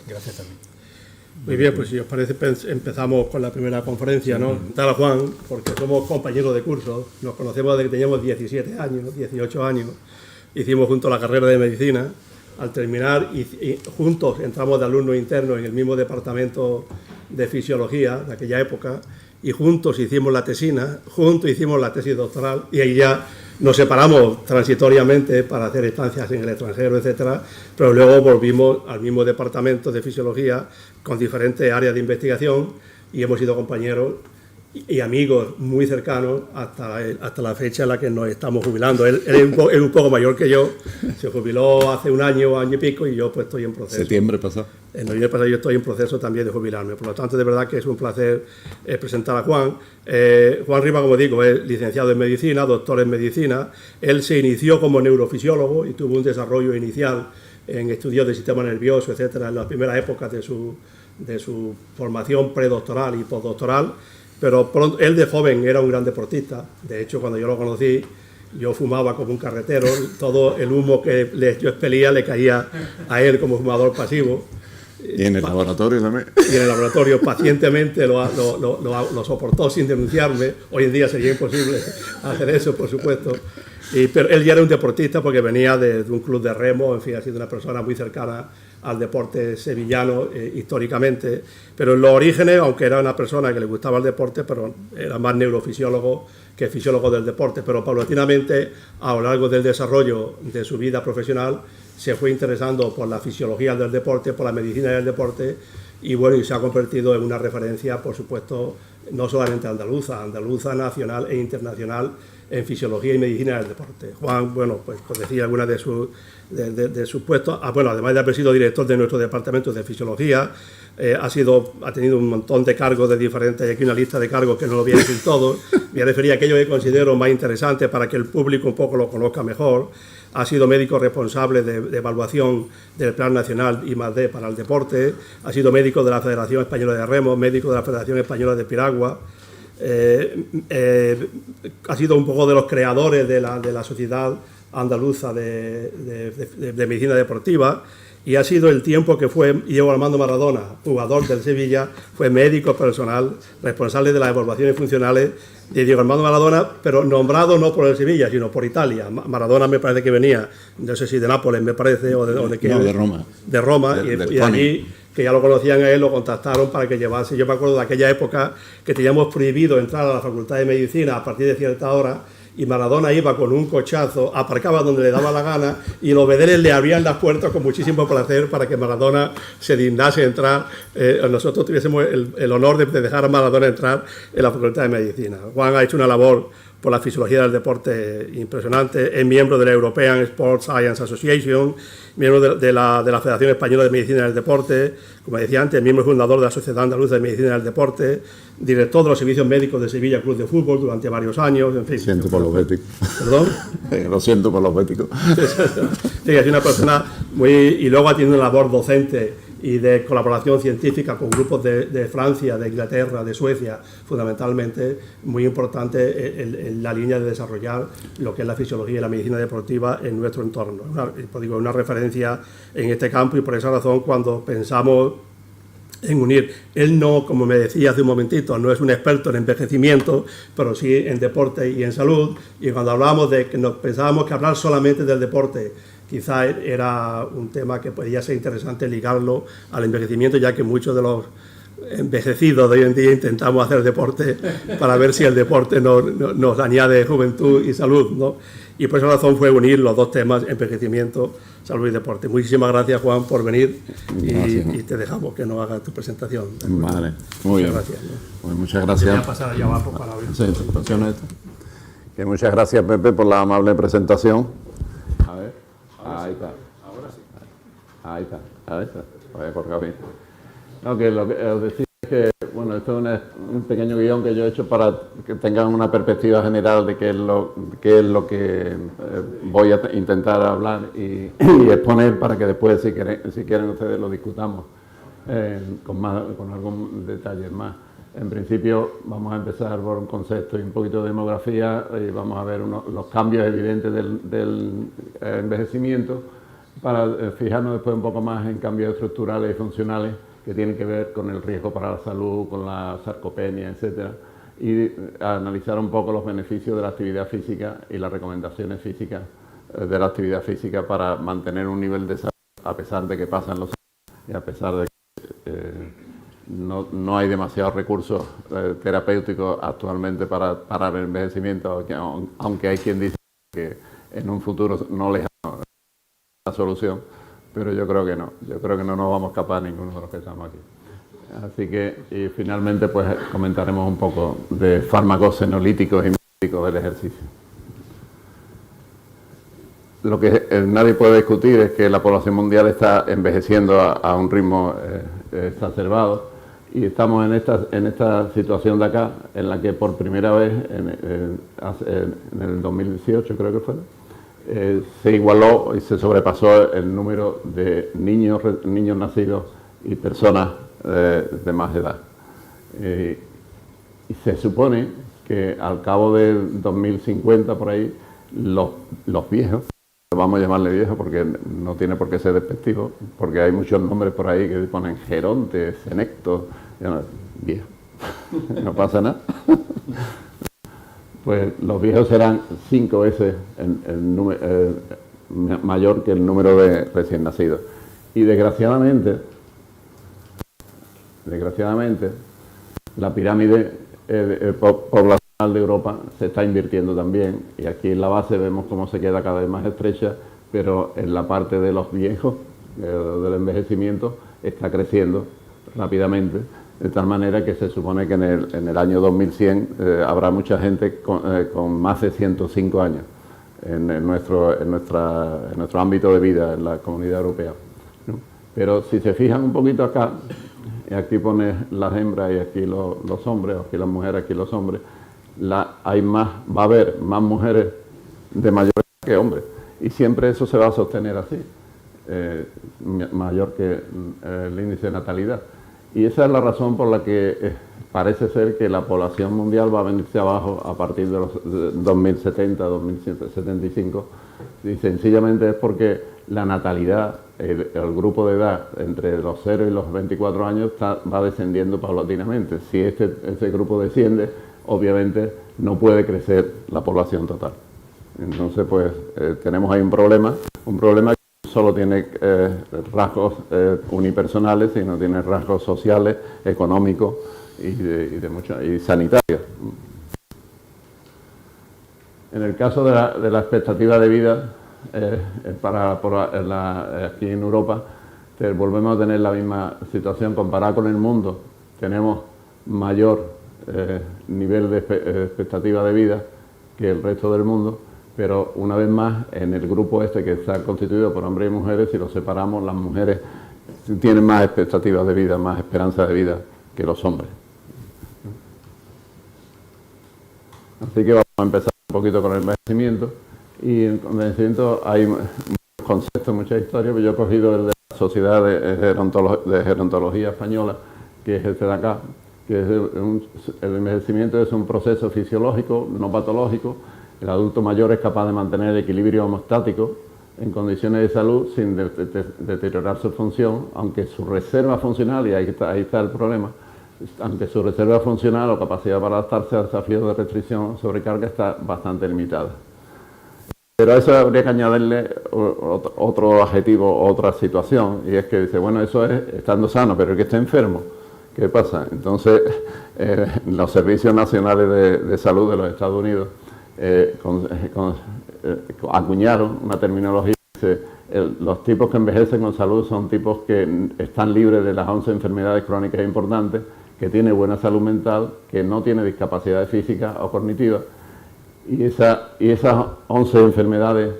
Gracias también. Muy bien, pues si os parece empezamos con la primera conferencia, ¿no? Tal Juan, porque somos compañeros de curso, nos conocemos desde que teníamos 17 años, 18 años, hicimos juntos la carrera de medicina, al terminar y juntos entramos de alumnos internos en el mismo departamento de fisiología de aquella época y juntos hicimos la tesina, juntos hicimos la tesis doctoral y ahí ya nos separamos transitoriamente para hacer estancias en el extranjero, etcétera, pero luego volvimos al mismo departamento de fisiología con diferentes áreas de investigación y hemos sido compañeros y amigos muy cercanos hasta la fecha en la que nos estamos jubilando. Él es un poco mayor que yo, se jubiló hace un año y pico y yo pues estoy en proceso. Septiembre pasado. En noviembre pasado yo estoy en proceso también de jubilarme, por lo tanto de verdad que es un placer presentar a Juan. Juan Rivas, como digo, es licenciado en medicina, doctor en medicina. Él se inició como neurofisiólogo y tuvo un desarrollo inicial en estudios del sistema nervioso, etcétera, en las primeras épocas de su formación predoctoral y postdoctoral. Pero pronto, él de joven era un gran deportista. De hecho, cuando yo lo conocí, yo fumaba como un carretero. Todo el humo que yo expelía le caía a él como fumador pasivo. Y en el laboratorio también. Y en el laboratorio pacientemente lo soportó sin denunciarme. Hoy en día sería imposible hacer eso, por supuesto. Pero él ya era un deportista porque venía de un club de remo, en fin, ha sido una persona muy cercana al deporte sevillano históricamente, pero en los orígenes, aunque era una persona que le gustaba el deporte, pero era más neurofisiólogo que fisiólogo del deporte, pero paulatinamente a lo largo del desarrollo de su vida profesional se fue interesando por la fisiología del deporte, por la medicina del deporte y bueno, y se ha convertido en una referencia, por supuesto, no solamente andaluza, nacional e internacional en fisiología y medicina del deporte. Juan, bueno, pues decía algunas de sus puestos, bueno, además de haber sido director de nuestro departamento de fisiología, ha tenido un montón de cargos de diferentes, aquí una lista de cargos que no lo voy a decir todos, voy a referir a aquello que considero más interesante para que el público un poco lo conozca mejor. Ha sido médico responsable de evaluación del Plan Nacional I+D para el deporte, ha sido médico de la Federación Española de Remo, médico de la Federación Española de Piragua, ha sido un poco de los creadores de la Sociedad Andaluza de Medicina Deportiva y ha sido el tiempo que fue Diego Armando Maradona, jugador del Sevilla, fue médico personal, responsable de las evaluaciones funcionales de Diego Armando Maradona, pero nombrado no por el Sevilla, sino por Italia. Maradona me parece que venía, no sé si de Nápoles, me parece, o de no, de Roma. De Roma, y allí, que ya lo conocían a él, lo contactaron para que llevase. Yo me acuerdo de aquella época que teníamos prohibido entrar a la Facultad de Medicina a partir de cierta hora, y Maradona iba con un cochazo, aparcaba donde le daba la gana y los vedeles le abrían las puertas con muchísimo placer para que Maradona se dignase entrar. Nosotros tuviésemos el honor de dejar a Maradona entrar en la Facultad de Medicina. Juan ha hecho una labor por la fisiología del deporte impresionante, es miembro de la European Sports Science Association, miembro de la Federación Española de Medicina del Deporte, como decía antes, miembro fundador de la Sociedad Andaluza de Medicina del Deporte, director de los servicios médicos de Sevilla Club de Fútbol durante varios años, en fin. Lo siento por los béticos. ¿Perdón? Lo siento por los béticos. Sí, es una persona muy... Y luego ha tenido una labor docente y de colaboración científica con grupos de Francia, de Inglaterra, de Suecia, fundamentalmente, muy importante en la línea de desarrollar lo que es la fisiología y la medicina deportiva en nuestro entorno. Una referencia en este campo y por esa razón cuando pensamos en unir, él no, como me decía hace un momentito, no es un experto en envejecimiento, pero sí en deporte y en salud, y cuando hablábamos de que nos pensábamos que hablar solamente del deporte quizá era un tema que podría ser interesante ligarlo al envejecimiento, ya que muchos de los envejecidos de hoy en día intentamos hacer deporte para ver si el deporte nos añade juventud y salud, ¿no? Y por esa razón fue unir los dos temas, envejecimiento, salud y deporte. Muchísimas gracias, Juan, por venir y te dejamos que nos hagas tu presentación. Vale, muy bien. Gracias, ¿no? Pues muchas gracias. Voy a pasar allá abajo para abrir. Sí, que muchas gracias, Pepe, por la amable presentación. A ver, ahí está. Ahora sí. Ahí está. Voy a colgar bien. No, que lo que os decía es que, bueno, esto es un pequeño guión que yo he hecho para que tengan una perspectiva general de qué es lo que voy a intentar hablar y exponer para que después, si quieren ustedes, lo discutamos con algún detalle más. En principio, vamos a empezar por un concepto y un poquito de demografía y vamos a ver los cambios evidentes del envejecimiento para fijarnos después un poco más en cambios estructurales y funcionales que tienen que ver con el riesgo para la salud, con la sarcopenia, etcétera, y analizar un poco los beneficios de la actividad física y las recomendaciones físicas de la actividad física para mantener un nivel de salud a pesar de que pasan los años y a pesar de que no hay demasiados recursos terapéuticos actualmente para el envejecimiento, aunque hay quien dice que en un futuro no lejano la solución, pero yo creo que no nos vamos a escapar ninguno de los que estamos aquí. Así que, y finalmente, pues comentaremos un poco de fármacos senolíticos y médicos del ejercicio. Lo que nadie puede discutir es que la población mundial está envejeciendo a un ritmo exacerbado y estamos en esta situación de acá, en la que por primera vez, en el 2018 creo que fue, se igualó y se sobrepasó el número de niños nacidos y personas de más edad. Y se supone que al cabo del 2050, por ahí, los viejos, vamos a llamarle viejos porque no tiene por qué ser despectivo, porque hay muchos nombres por ahí que ponen gerontes, senectos, viejos, no pasa nada. Pues los viejos serán 5 veces mayor que el número de recién nacidos. Y desgraciadamente, la pirámide poblacional de Europa se está invirtiendo también, y aquí en la base vemos cómo se queda cada vez más estrecha, pero en la parte de los viejos, del envejecimiento, está creciendo rápidamente, de tal manera que se supone que en el año 2100 habrá mucha gente con más de 105 años en nuestro ámbito de vida en la Comunidad Europea, ¿no? Pero si se fijan un poquito acá, y aquí pone las hembras y aquí los hombres, aquí las mujeres, aquí los hombres, va a haber más mujeres de mayor edad que hombres, y siempre eso se va a sostener así, mayor que el índice de natalidad. Y esa es la razón por la que parece ser que la población mundial va a venirse abajo a partir de los 2070, 2075, y sencillamente es porque la natalidad, el grupo de edad entre los 0 y los 24 años va descendiendo paulatinamente. Si ese grupo desciende, obviamente no puede crecer la población total. Entonces, pues tenemos ahí un problema que solo tiene rasgos unipersonales, sino tiene rasgos sociales, económicos y sanitarios. En el caso de la expectativa de vida, aquí en Europa, volvemos a tener la misma situación. Comparada con el mundo, tenemos mayor nivel de expectativa de vida que el resto del mundo, pero una vez más, en el grupo este que está constituido por hombres y mujeres, si los separamos, las mujeres tienen más expectativas de vida, más esperanza de vida que los hombres. Así que vamos a empezar un poquito con el envejecimiento. Y en el envejecimiento hay muchos conceptos, muchas historias, pero yo he cogido el de la Sociedad de Gerontología Española, que es este de acá, que es el envejecimiento es un proceso fisiológico, no patológico. El adulto mayor es capaz de mantener el equilibrio homostático en condiciones de salud sin deteriorar su función, aunque su reserva funcional, y ahí está el problema, aunque su reserva funcional o capacidad para adaptarse a desafíos de restricción o sobrecarga está bastante limitada. Pero a eso habría que añadirle otro adjetivo, otra situación, y es que dice, bueno, eso es estando sano, pero el que está enfermo, ¿qué pasa? Entonces, los servicios nacionales de salud de los Estados Unidos acuñaron una terminología que dice, los tipos que envejecen con salud son tipos que están libres de las 11 enfermedades crónicas importantes, que tienen buena salud mental, que no tienen discapacidades físicas o cognitivas, y esas 11 enfermedades,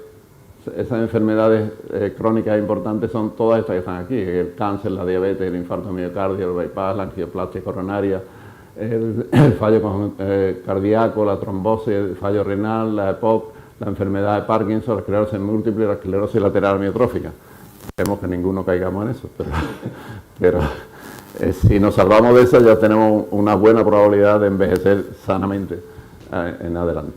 esas enfermedades crónicas importantes son todas estas que están aquí: el cáncer, la diabetes, el infarto miocardio, el bypass, la angioplastia coronaria, el fallo cardíaco, la trombosis, el fallo renal, la EPOC, la enfermedad de Parkinson, la esclerosis múltiple y la esclerosis lateral amiotrófica. Esperemos que ninguno caigamos en eso, pero si nos salvamos de eso ya tenemos una buena probabilidad de envejecer sanamente en adelante.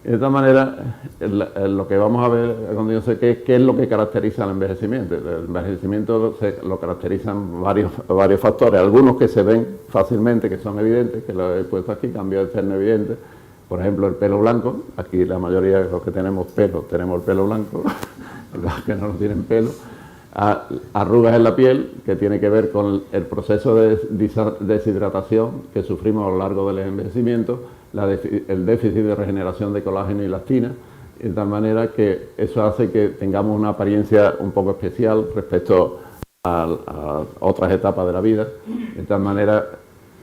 Y de esta manera, lo que vamos a ver a continuación es qué es lo que caracteriza el envejecimiento. El envejecimiento lo caracterizan varios factores, algunos que se ven fácilmente, que son evidentes, que lo he puesto aquí, cambio externo evidente. Por ejemplo, el pelo blanco. Aquí la mayoría de los que tenemos pelo, tenemos el pelo blanco, los que no tienen pelo. Arrugas en la piel, que tiene que ver con el proceso de deshidratación que sufrimos a lo largo del envejecimiento, el déficit de regeneración de colágeno y elastina, de tal manera que eso hace que tengamos una apariencia un poco especial respecto a otras etapas de la vida. De tal manera,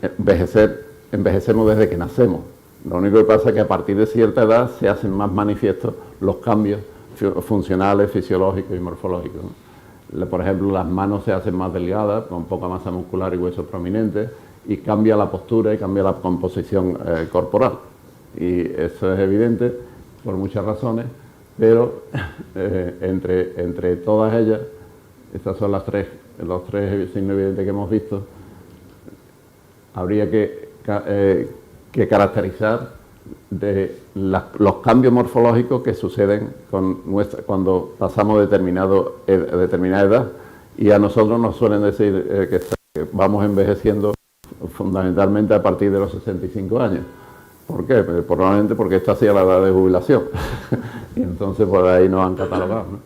envejecemos desde que nacemos. Lo único que pasa es que a partir de cierta edad se hacen más manifiestos los cambios funcionales, fisiológicos y morfológicos, ¿no? Por ejemplo, las manos se hacen más delgadas, con poca masa muscular y huesos prominentes, y cambia la postura y cambia la composición corporal. Y eso es evidente por muchas razones, pero entre todas ellas, estas son los tres signos evidentes que hemos visto, habría que caracterizar los cambios morfológicos que suceden cuando pasamos determinada edad, y a nosotros nos suelen decir que vamos envejeciendo fundamentalmente a partir de los 65 años. ¿Por qué? Pues probablemente porque esta ha sido la edad de jubilación y entonces por ahí nos han catalogado, ¿no?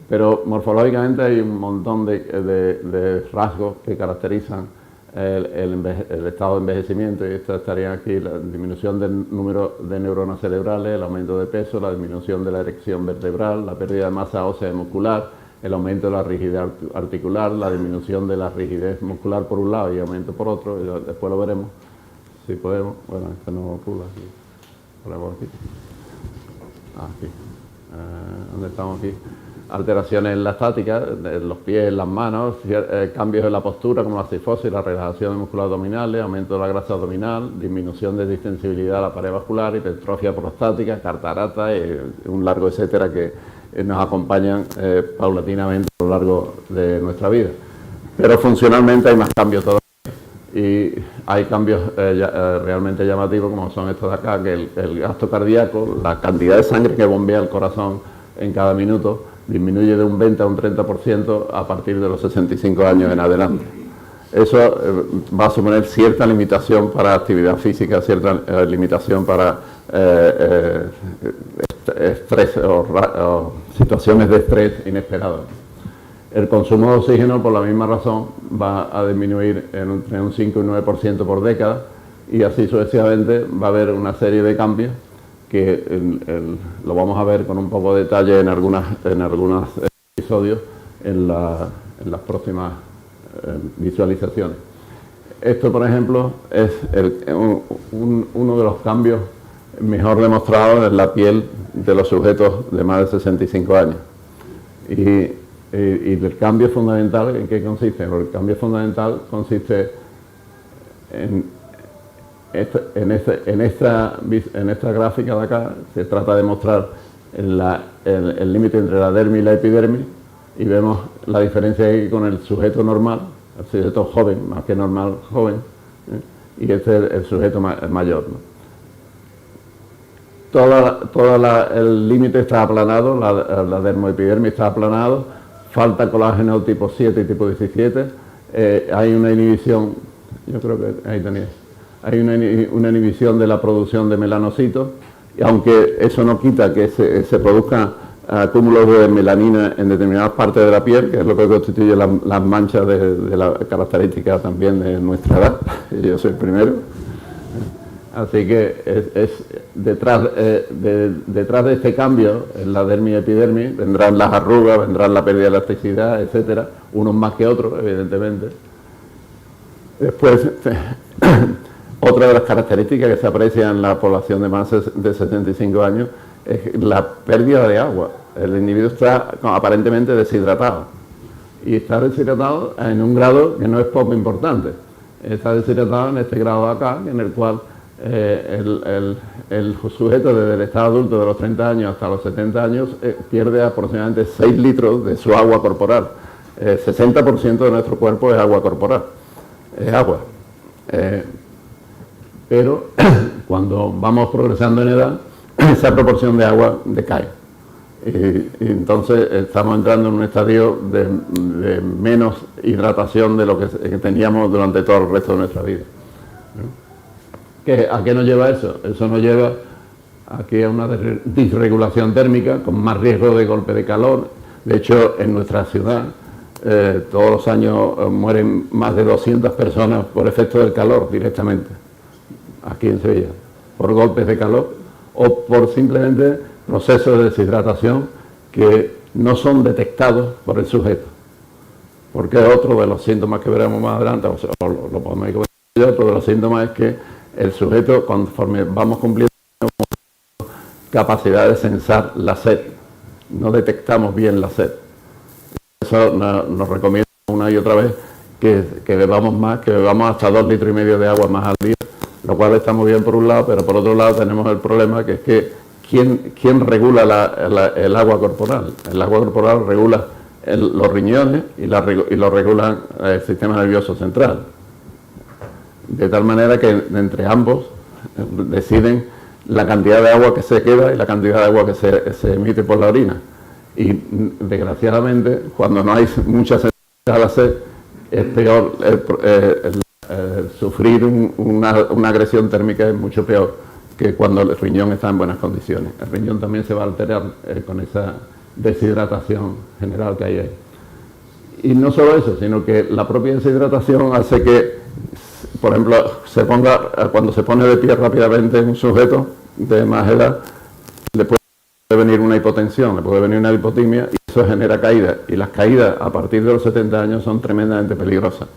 Pero morfológicamente hay un montón de rasgos que caracterizan el estado de envejecimiento, y esto estaría aquí: la disminución del número de neuronas cerebrales, el aumento de peso, la disminución de la erección vertebral, la pérdida de masa ósea y muscular, el aumento de la rigidez articular, la disminución de la rigidez muscular por un lado y aumento por otro, y después lo veremos si podemos. Bueno, esto no ocurre aquí. Ponemos aquí. Aquí. ¿Dónde estamos aquí? Alteraciones en la estática, en los pies, en las manos, cambios en la postura como la cifosis, la relajación muscular abdominales, aumento de la grasa abdominal, disminución de distensibilidad de la pared vascular, hipertrofia prostática, catarata y un largo etcétera que nos acompañan paulatinamente a lo largo de nuestra vida. Pero funcionalmente hay más cambios todavía, y hay cambios realmente llamativos, como son estos de acá, que el gasto cardíaco, la cantidad de sangre que bombea el corazón en cada minuto, disminuye de un 20 a un 30% a partir de los 65 años en adelante. Eso va a suponer cierta limitación para actividad física, cierta limitación para estrés o situaciones de estrés inesperados. El consumo de oxígeno, por la misma razón, va a disminuir entre un 5 y un 9% por década, y así sucesivamente va a haber una serie de cambios que lo vamos a ver con un poco de detalle en algunos episodios en las próximas visualizaciones. Esto, por ejemplo, es uno de los cambios mejor demostrados en la piel de los sujetos de más de 65 años. Y el cambio fundamental, ¿en qué consiste? El cambio fundamental consiste en esta gráfica de acá. Se trata de mostrar el límite entre la dermis y la epidermis, y vemos la diferencia aquí con el sujeto normal, el sujeto joven, más que normal, joven, y este es el sujeto mayor, ¿no? El límite está aplanado, la dermoepidermis está aplanado, falta colágeno tipo 7 y tipo 17, hay una inhibición, yo creo que ahí tenéis. Hay una inhibición de la producción de melanocitos, y aunque eso no quita que se produzcan acúmulos de melanina en determinadas partes de la piel, que es lo que constituye las manchas de la característica también de nuestra edad. Yo soy el primero. Así que detrás de este cambio en la dermis y epidermis vendrán las arrugas, vendrán la pérdida de elasticidad, etcétera, unos más que otros, evidentemente. Después, otra de las características que se aprecian en la población de más de 65 años es la pérdida de agua. El individuo está aparentemente deshidratado, y está deshidratado en un grado que no es poco importante. Está deshidratado en este grado de acá, en el cual el sujeto desde el estado adulto de los 30 años hasta los 70 años pierde aproximadamente 6 litros de su agua corporal. 60% de nuestro cuerpo es agua corporal, es agua. Pero cuando vamos progresando en edad, esa proporción de agua decae. Y entonces estamos entrando en un estadio de menos hidratación de lo que teníamos durante todo el resto de nuestra vida, ¿no? ¿A qué nos lleva eso? Eso nos lleva aquí a una disregulación térmica con más riesgo de golpe de calor. De hecho, en nuestra ciudad todos los años mueren más de 200 personas por efecto del calor directamente, aquí en Sevilla, por golpes de calor o por simplemente procesos de deshidratación que no son detectados por el sujeto. Porque otro de los síntomas que veremos más adelante, o lo podemos ir comentando, otro de los síntomas es que el sujeto, conforme vamos cumpliendo capacidad de sensar la sed, no detectamos bien la sed. Eso nos recomienda una y otra vez que bebamos más, que bebamos hasta 2,5 litros de agua más al día, lo cual está muy bien por un lado, pero por otro lado tenemos el problema que es que ¿quién regula el agua corporal? El agua corporal regula los riñones y lo regula el sistema nervioso central. De tal manera que entre ambos deciden la cantidad de agua que se queda y la cantidad de agua que se emite por la orina. Y desgraciadamente, cuando no hay mucha sensibilidad a la sed, es peor sufrir una agresión térmica, es mucho peor que cuando el riñón está en buenas condiciones. El riñón también se va a alterar con esa deshidratación general que hay ahí. Y no solo eso, sino que la propia deshidratación hace que, por ejemplo, cuando se pone de pie rápidamente un sujeto de más edad, le puede venir una hipotensión, le puede venir una hipotimia y eso genera caídas. Y las caídas a partir de los 70 años son tremendamente peligrosas.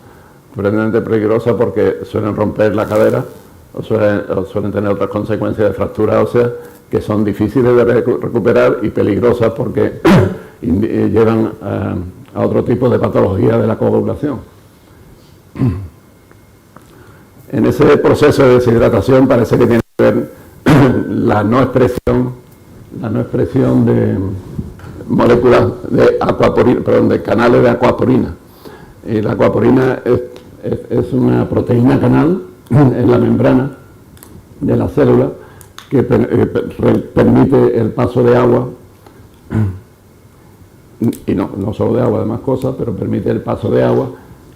Tremendamente peligrosas porque suelen romper la cadera o suelen tener otras consecuencias de fractura ósea que son difíciles de recuperar y peligrosas porque llevan a otro tipo de patología de la coagulación. En ese proceso de deshidratación parece que tiene que ver la no expresión de moléculas de canales de aquaporina. Y la aquaporina es una proteína canal en la membrana de la célula que permite el paso de agua, y no solo de agua, de más cosas, pero permite el paso de agua,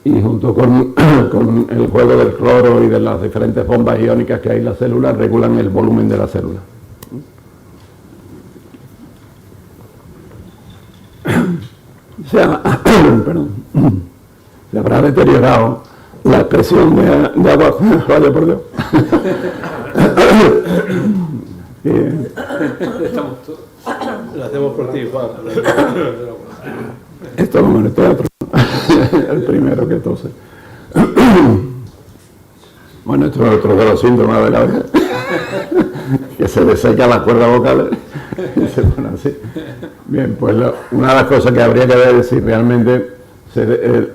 y junto con el juego del cloro y de las diferentes bombas iónicas que hay en la célula, regulan el volumen de la célula. Se habrá deteriorado la expresión de agua. Vaya por Dios. Lo hacemos por ti, Juan. Esto no me lo estoy el primero que tose. Bueno, esto es otro de los síntomas de la vejez, que se le seca las cuerdas vocales y se pone así. Bien, pues una de las cosas que habría que ver es si realmente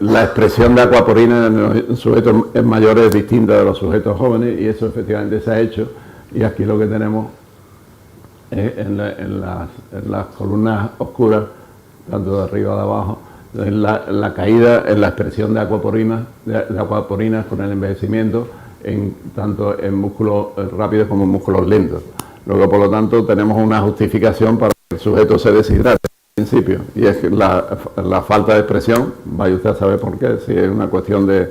la expresión de aquaporina en los sujetos mayores es distinta de los sujetos jóvenes, y eso efectivamente se ha hecho, y aquí lo que tenemos es en las columnas oscuras, tanto de arriba a de abajo, la caída en la expresión de aquaporinas con el envejecimiento, tanto en músculos rápidos como en músculos lentos. Luego, por lo tanto, tenemos una justificación para que el sujeto se deshidrate al principio, y es la falta de expresión. Vaya usted a saber por qué, si es una cuestión de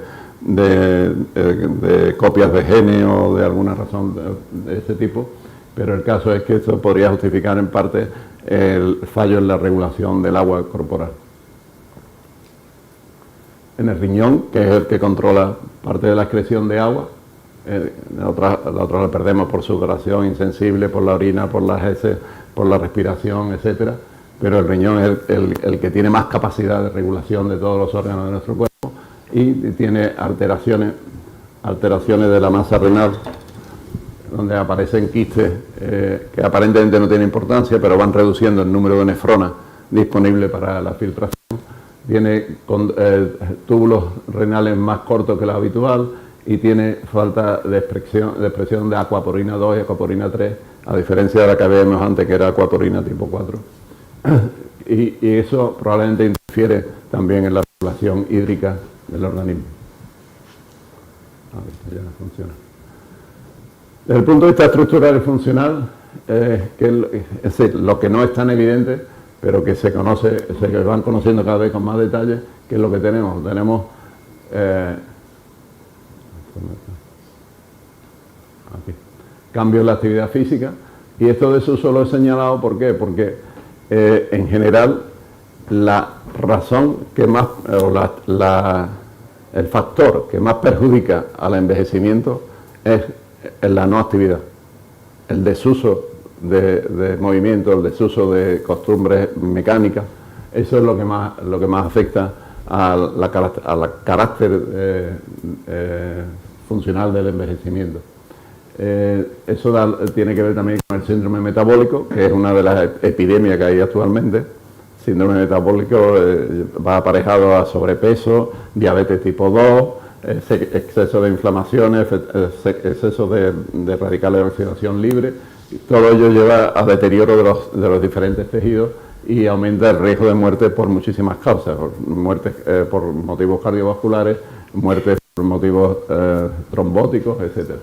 copias de genes o de alguna razón de ese tipo, pero el caso es que esto podría justificar en parte el fallo en la regulación del agua corporal. En el riñón, que es el que controla parte de la excreción de agua, la otra la perdemos por sudoración insensible, por la orina, por las heces, por la respiración, etcétera, pero el riñón es el que tiene más capacidad de regulación de todos los órganos de nuestro cuerpo, y tiene alteraciones de la masa renal, donde aparecen quistes que aparentemente no tienen importancia, pero van reduciendo el número de nefronas disponibles para la filtración. Tiene túbulos renales más cortos que lo habitual, y tiene falta de expresión de aquaporina 2 y aquaporina 3, a diferencia de la que vemos antes, que era aquaporina tipo 4. Y eso probablemente interfiere también en la regulación hídrica del organismo. A ver, ya funciona. Desde el punto de vista estructural y funcional, es decir, lo que no es tan evidente, pero que se van conociendo cada vez con más detalle, que es lo que tenemos. Tenemos cambios en la actividad física, y esto de eso solo he señalado, ¿por qué? Porque en general la razón que más, el factor que más perjudica al envejecimiento es la no actividad, el desuso de movimiento, el desuso de costumbres mecánicas. Eso es lo que más afecta al carácter funcional del envejecimiento. Eso tiene que ver también con el síndrome metabólico, que es una de las epidemias que hay actualmente. Síndrome metabólico va aparejado a sobrepeso, diabetes tipo 2, exceso de inflamaciones, exceso de radicales de oxidación libre. Todo ello lleva a deterioro de los diferentes tejidos y aumenta el riesgo de muerte por muchísimas causas, muertes por motivos cardiovasculares, muertes por motivos trombóticos, etcétera.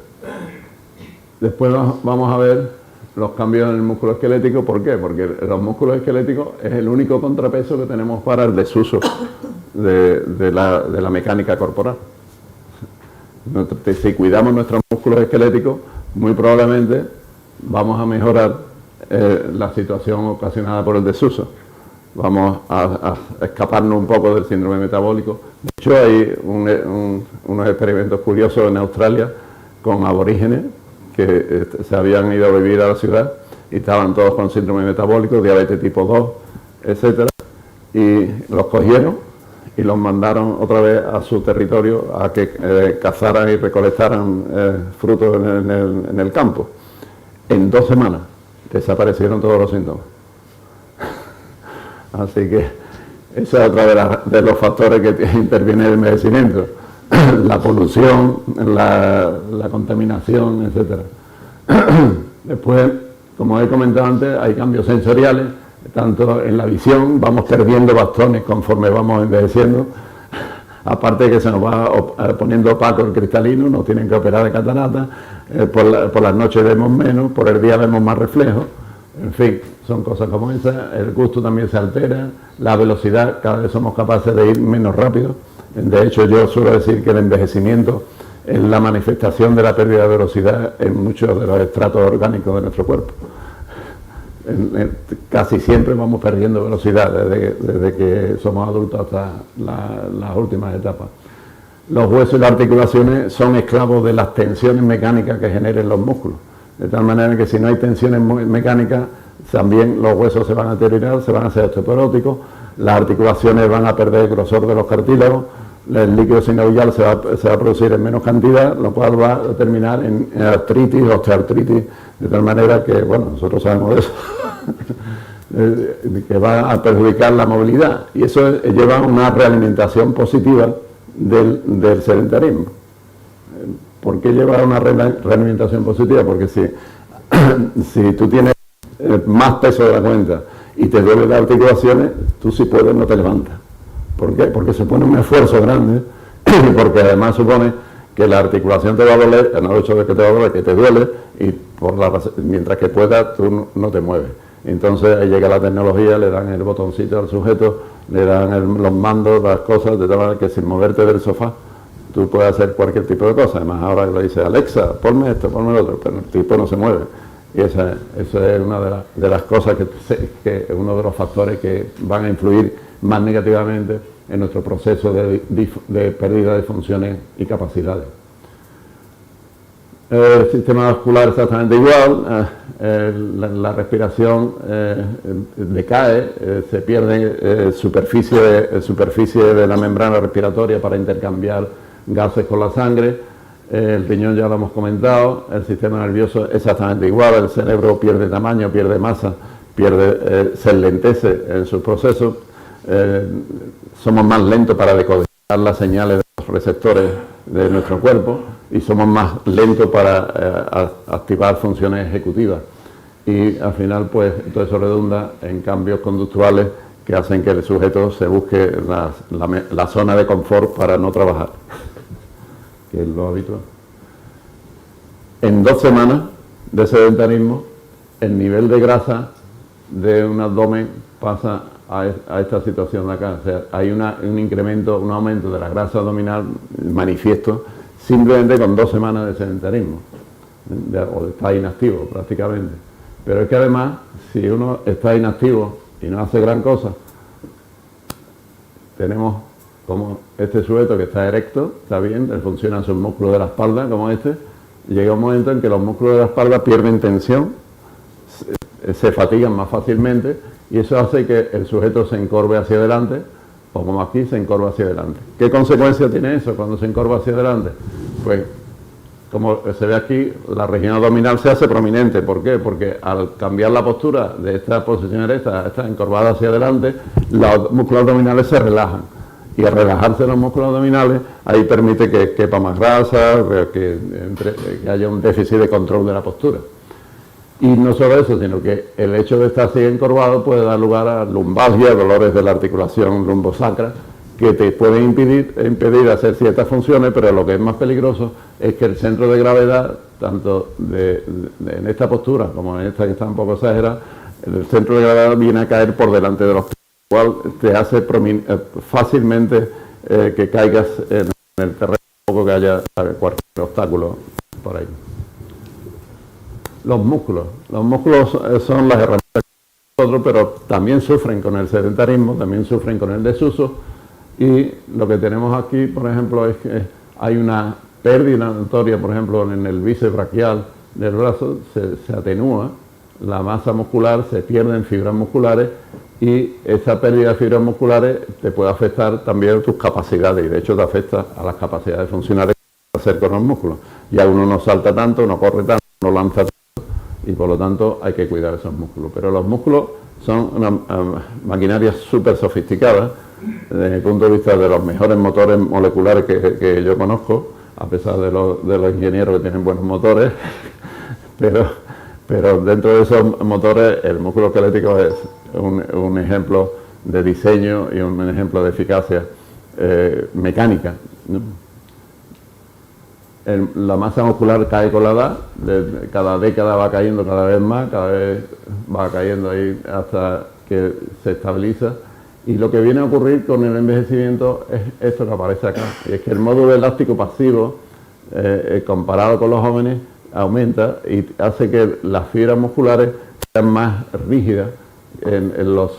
Después vamos a ver los cambios en el músculo esquelético. ¿Por qué? Porque los músculos esqueléticos es el único contrapeso que tenemos para el desuso de la mecánica corporal. Si cuidamos nuestros músculos esqueléticos, muy probablemente vamos a mejorar la situación ocasionada por el desuso. Vamos a escaparnos un poco del síndrome metabólico. De hecho, hay unos experimentos curiosos en Australia con aborígenes que se habían ido a vivir a la ciudad y estaban todos con síndrome metabólico, diabetes tipo 2, etcétera, y los cogieron y los mandaron otra vez a su territorio a que cazaran y recolectaran frutos en el campo. En 2 semanas desaparecieron todos los síntomas. Así que esa es otra de los factores que interviene el envejecimiento. La polución, la contaminación, etcétera. Después, como he comentado antes, hay cambios sensoriales, tanto en la visión, vamos perdiendo bastones conforme vamos envejeciendo, aparte de que se nos va poniendo opaco el cristalino, nos tienen que operar de catarata, por las noches vemos menos, por el día vemos más reflejos, en fin, son cosas como esas. El gusto también se altera, la velocidad, cada vez somos capaces de ir menos rápido. De hecho, yo suelo decir que el envejecimiento es la manifestación de la pérdida de velocidad en muchos de los estratos orgánicos de nuestro cuerpo. Casi siempre vamos perdiendo velocidad desde que somos adultos hasta las últimas etapas. Los huesos y las articulaciones son esclavos de las tensiones mecánicas que generen los músculos. De tal manera que si no hay tensiones mecánicas, también los huesos se van a deteriorar, se van a hacer osteoporóticos, las articulaciones van a perder el grosor de los cartílagos, el líquido sinovial se va a producir en menos cantidad, lo cual va a terminar en artritis, osteoartritis, de tal manera que, bueno, nosotros sabemos de eso, que va a perjudicar la movilidad, y eso lleva a una realimentación positiva del sedentarismo. ¿Por qué lleva a una realimentación positiva? Porque si tú tienes más peso de la cuenta y te duelen las articulaciones, tú si puedes no te levantas. ¿Por qué? Porque supone un esfuerzo grande, porque además supone que la articulación te va a doler, no el hecho de que te va a doler, que te duele, y mientras que puedas tú no te mueves. Entonces ahí llega la tecnología, le dan el botoncito al sujeto, le dan los mandos, las cosas, de tal manera que sin moverte del sofá tú puedes hacer cualquier tipo de cosa. Además ahora le dice, Alexa, ponme esto, ponme lo otro, pero el tipo no se mueve. Y eso es una de las cosas que uno de los factores que van a influir más negativamente en nuestro proceso de pérdida de funciones y capacidades. El sistema vascular exactamente igual, la respiración decae, se pierde superficie de la membrana respiratoria para intercambiar gases con la sangre. El riñón ya lo hemos comentado, el sistema nervioso exactamente igual, el cerebro pierde tamaño, pierde masa, se enlentece en sus procesos, somos más lentos para decodificar las señales de los receptores de nuestro cuerpo y somos más lentos para activar funciones ejecutivas. Y al final, pues, todo eso redunda en cambios conductuales que hacen que el sujeto se busque la zona de confort para no trabajar, que es lo habitual. En 2 semanas de sedentarismo, el nivel de grasa de un abdomen pasa a esta situación de acá. O sea, hay un incremento, un aumento de la grasa abdominal manifiesto simplemente con 2 semanas de sedentarismo, o de estar inactivo prácticamente. Pero es que además, si uno está inactivo y no hace gran cosa, tenemos como este sujeto que está erecto, está bien, le funcionan sus músculos de la espalda como este, y llega un momento en que los músculos de la espalda pierden tensión, se fatigan más fácilmente, y eso hace que el sujeto se encorve hacia adelante, o como aquí, se encorva hacia adelante. ¿Qué consecuencia tiene eso cuando se encorva hacia adelante? Pues, como se ve aquí, la región abdominal se hace prominente. ¿Por qué? Porque al cambiar la postura de esta posición erecta a esta encorvada hacia adelante, los músculos abdominales se relajan. Y al relajarse los músculos abdominales, ahí permite que quepa más grasa, que haya un déficit de control de la postura. Y no solo eso, sino que el hecho de estar así encorvado puede dar lugar a lumbalgia, dolores de la articulación lumbosacra, que te pueden impedir hacer ciertas funciones, pero lo que es más peligroso es que el centro de gravedad, tanto en esta postura como en esta que está un poco exagerada, el centro de gravedad viene a caer por delante de los pies, lo cual te hace fácilmente que caigas en el terreno, poco que haya cualquier obstáculo por ahí. Los músculos son las herramientas de nosotros, pero también sufren con el sedentarismo, también sufren con el desuso, y lo que tenemos aquí, por ejemplo, es que hay una pérdida notoria, por ejemplo, en el bíceps braquial del brazo, se atenúa la masa muscular, se pierden fibras musculares, y esa pérdida de fibras musculares te puede afectar también a tus capacidades, y de hecho te afecta a las capacidades funcionales que hacer con los músculos. Ya uno no salta tanto, no corre tanto, no lanza tanto, y por lo tanto hay que cuidar esos músculos. Pero los músculos son una maquinaria súper sofisticada, desde mi punto de vista de los mejores motores moleculares que yo conozco, a pesar de los ingenieros que tienen buenos motores, pero dentro de esos motores el músculo esquelético es un ejemplo de diseño y un ejemplo de eficacia mecánica, ¿no? La masa muscular cae con la edad, cada década va cayendo cada vez más, cada vez va cayendo ahí hasta que se estabiliza, y lo que viene a ocurrir con el envejecimiento es esto que aparece acá, y es que el módulo elástico pasivo comparado con los jóvenes aumenta y hace que las fibras musculares sean más rígidas en los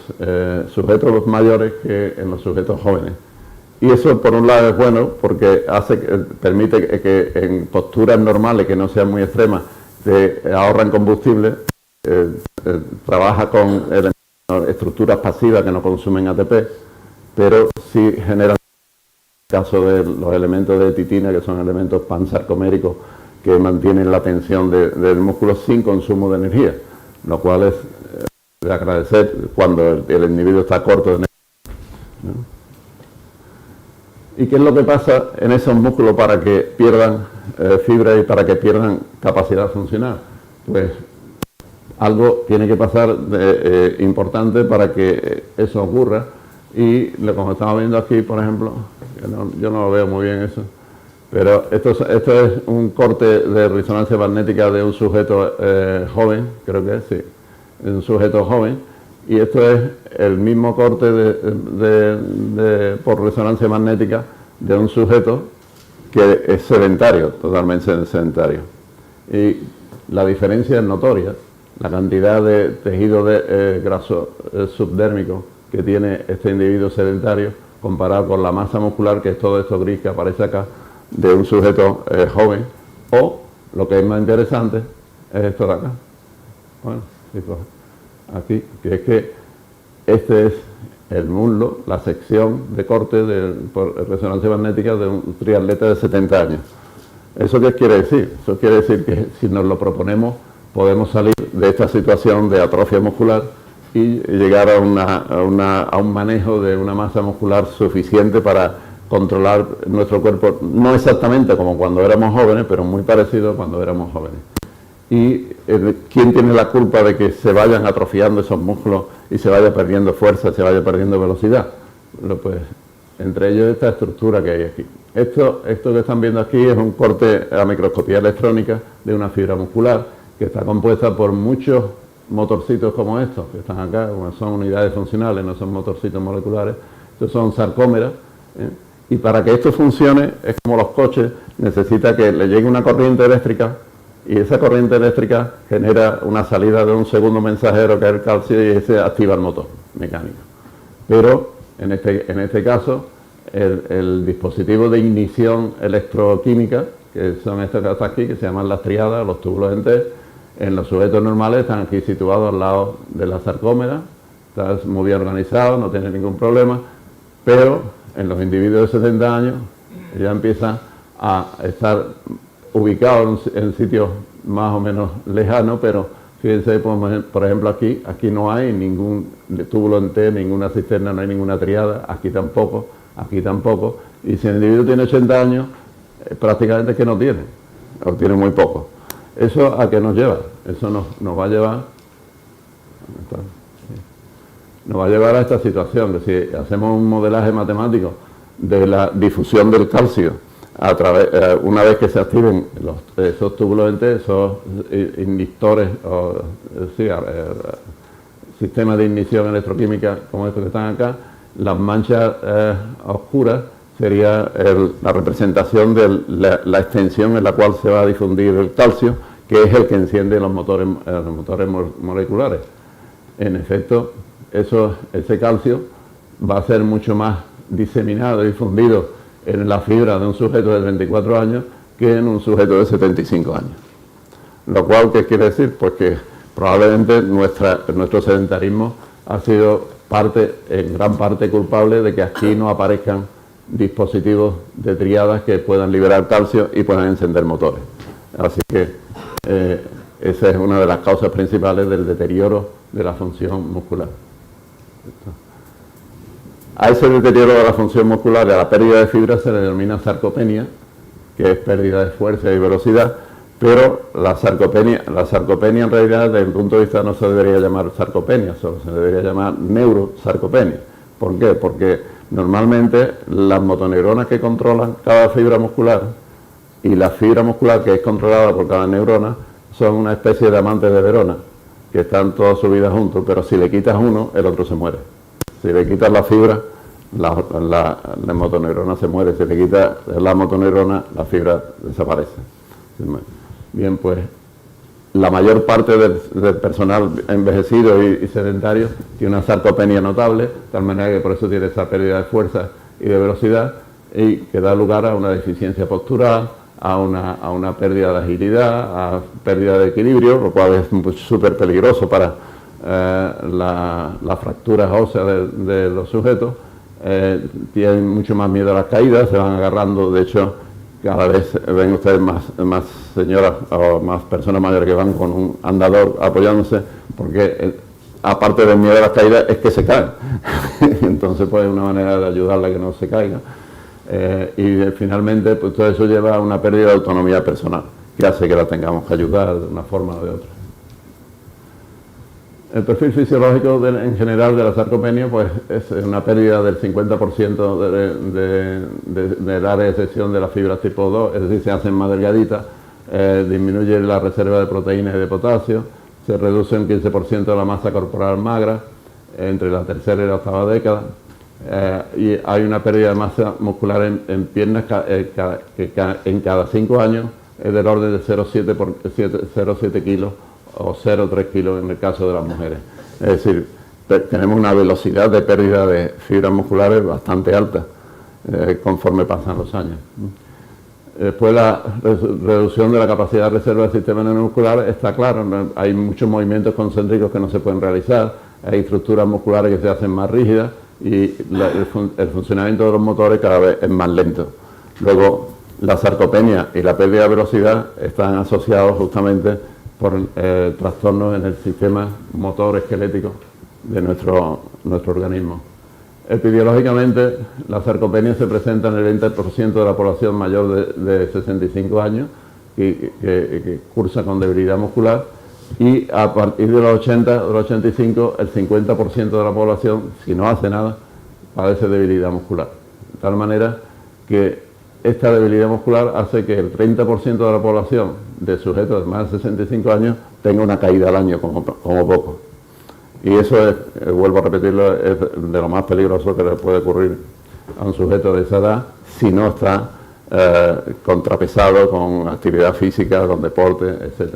sujetos mayores que en los sujetos jóvenes. Y eso por un lado es bueno porque permite que en posturas normales que no sean muy extremas te ahorran combustible, trabaja con estructuras pasivas que no consumen ATP, pero sí genera, en el caso de los elementos de titina, que son elementos pansarcoméricos que mantienen la tensión del músculo sin consumo de energía, lo cual es de agradecer cuando el individuo está corto de energía, ¿no? ¿Y qué es lo que pasa en esos músculos para que pierdan fibra y para que pierdan capacidad funcional? Pues algo tiene que pasar importante para que eso ocurra, y como estamos viendo aquí, por ejemplo, yo no lo veo muy bien eso, pero esto es un corte de resonancia magnética de un sujeto joven, creo que es, sí, de un sujeto joven. Y esto es el mismo corte por resonancia magnética de un sujeto que es sedentario, totalmente sedentario. Y la diferencia es notoria, la cantidad de tejido graso subdérmico que tiene este individuo sedentario comparado con la masa muscular, que es todo esto gris que aparece acá, de un sujeto joven. O, lo que es más interesante, es esto de acá. Bueno, sí, pues, aquí, que es que este es el muslo, la sección de corte por resonancia magnética de un triatleta de 70 años. ¿Eso qué quiere decir? Eso quiere decir que si nos lo proponemos podemos salir de esta situación de atrofia muscular y llegar a un manejo de una masa muscular suficiente para controlar nuestro cuerpo, no exactamente como cuando éramos jóvenes, pero muy parecido a cuando éramos jóvenes. ¿Y quién tiene la culpa de que se vayan atrofiando esos músculos y se vaya perdiendo fuerza, se vaya perdiendo velocidad? Pues entre ellos esta estructura que hay aquí. Esto que están viendo aquí es un corte a microscopía electrónica de una fibra muscular que está compuesta por muchos motorcitos como estos, que están acá, son unidades funcionales, no son motorcitos moleculares, estos son sarcómeras, y para que esto funcione, es como los coches, necesita que le llegue una corriente eléctrica, y esa corriente eléctrica genera una salida de un segundo mensajero, que es el calcio, y ese activa el motor mecánico. Pero en este caso, el dispositivo de ignición electroquímica, que son estos que están aquí, que se llaman las triadas, los túbulos en T, en los sujetos normales están aquí situados al lado de la sarcómera, está muy bien organizado, no tiene ningún problema, pero en los individuos de 70 años ya empiezan a estar ubicados en sitios más o menos lejanos, pero fíjense, por ejemplo, aquí no hay ningún túbulo en T, ninguna cisterna, no hay ninguna triada, aquí tampoco, y si el individuo tiene 80 años, prácticamente es que no tiene, o tiene muy poco. ¿Eso a qué nos lleva? Eso nos va a llevar a esta situación, que si hacemos un modelaje matemático de la difusión del calcio a través, una vez que se activen esos túbulos en T, esos inyectores, sistemas de ignición electroquímica como estos que están acá, las manchas oscuras sería la representación de la extensión en la cual se va a difundir el calcio, que es el que enciende los motores moleculares. En efecto, ese calcio va a ser mucho más diseminado y difundido en la fibra de un sujeto de 34 años que en un sujeto de 75 años. Lo cual, ¿qué quiere decir? Pues que probablemente nuestro sedentarismo ha sido en gran parte culpable de que aquí no aparezcan dispositivos de triadas que puedan liberar calcio y puedan encender motores. Así que esa es una de las causas principales del deterioro de la función muscular. A ese deterioro de la función muscular y a la pérdida de fibra se le denomina sarcopenia, que es pérdida de fuerza y velocidad, pero la sarcopenia en realidad desde el punto de vista no se debería llamar sarcopenia, solo se debería llamar neurosarcopenia. ¿Por qué? Porque normalmente las motoneuronas que controlan cada fibra muscular y la fibra muscular que es controlada por cada neurona son una especie de amantes de Verona, que están toda su vida juntos, pero si le quitas uno, el otro se muere. Si le quitas la fibra, la motoneurona se muere. Si le quitas la motoneurona, la fibra desaparece. Bien, pues la mayor parte del personal envejecido y sedentario tiene una sarcopenia notable, de tal manera que por eso tiene esa pérdida de fuerza y de velocidad, y que da lugar a una deficiencia postural, a una pérdida de agilidad, a pérdida de equilibrio, lo cual es súper peligroso para las fracturas óseas de los sujetos. Tienen mucho más miedo a las caídas, se van agarrando. De hecho, cada vez ven ustedes más señoras o más personas mayores que van con un andador apoyándose, porque aparte del miedo a las caídas es que se caen. Entonces, pues es una manera de ayudarla a que no se caiga. Y finalmente, pues todo eso lleva a una pérdida de autonomía personal, que hace que la tengamos que ayudar de una forma o de otra. El perfil fisiológico en general de la sarcopenia, pues es una pérdida del 50% del área de sección de las fibras tipo 2, es decir, se hacen más delgaditas, disminuye la reserva de proteínas y de potasio, se reduce un 15% de la masa corporal magra entre la tercera y la octava década, y hay una pérdida de masa muscular en piernas que en cada 5 años es del orden de 0,7 kilos o 0,3 kilos en el caso de las mujeres. Es decir, tenemos una velocidad de pérdida de fibras musculares bastante alta conforme pasan los años. Después la reducción de la capacidad de reserva del sistema neuromuscular está claro, hay muchos movimientos concéntricos que no se pueden realizar, hay estructuras musculares que se hacen más rígidas y el funcionamiento de los motores cada vez es más lento. Luego, la sarcopenia y la pérdida de velocidad están asociados justamente por trastornos en el sistema motor esquelético de nuestro organismo. Epidemiológicamente, la sarcopenia se presenta en el 20% de la población mayor de 65 años que cursa con debilidad muscular, y a partir de los 80, de los 85, el 50% de la población, si no hace nada, padece debilidad muscular. De tal manera que esta debilidad muscular hace que el 30% de la población de sujetos de más de 65 años tenga una caída al año como poco. Y eso es, vuelvo a repetirlo, es de lo más peligroso que le puede ocurrir a un sujeto de esa edad si no está contrapesado con actividad física, con deporte, etc.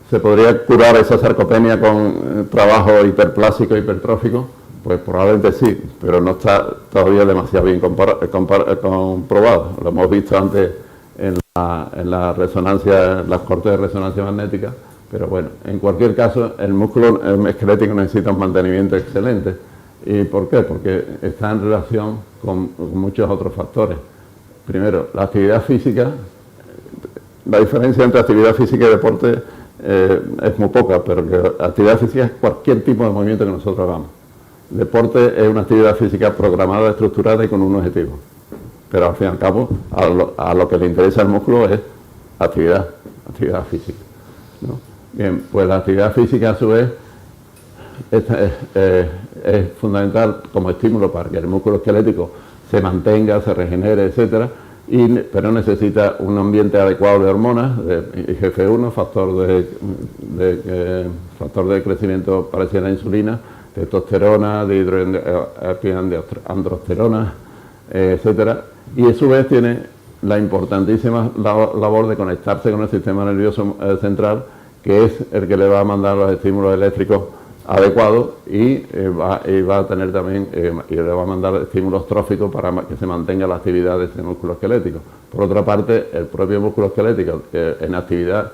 ¿Se podría curar esa sarcopenia con trabajo hiperplásico, hipertrófico? Pues probablemente sí, pero no está todavía demasiado bien comprobado. Lo hemos visto antes en la resonancia, en las cortes de resonancia magnética, pero bueno, en cualquier caso, el músculo esquelético necesita un mantenimiento excelente. ¿Y por qué? Porque está en relación con muchos otros factores. Primero, la actividad física. La diferencia entre actividad física y deporte es muy poca, pero que actividad física es cualquier tipo de movimiento que nosotros hagamos. Deporte es una actividad física programada, estructurada y con un objetivo. Pero al fin y al cabo, a lo que le interesa al músculo es actividad física, ¿no? Bien, pues la actividad física a su vez es fundamental como estímulo para que el músculo esquelético se mantenga, se regenere, etcétera, pero necesita un ambiente adecuado de hormonas, de IGF-1, factor de crecimiento parecido a la insulina, testosterona, dihidroandrosterona, etcétera, y a su vez tiene la importantísima labor de conectarse con el sistema nervioso central, que es el que le va a mandar los estímulos eléctricos adecuados y va a tener también y le va a mandar estímulos tróficos para que se mantenga la actividad de ese músculo esquelético. Por otra parte, el propio músculo esquelético en actividad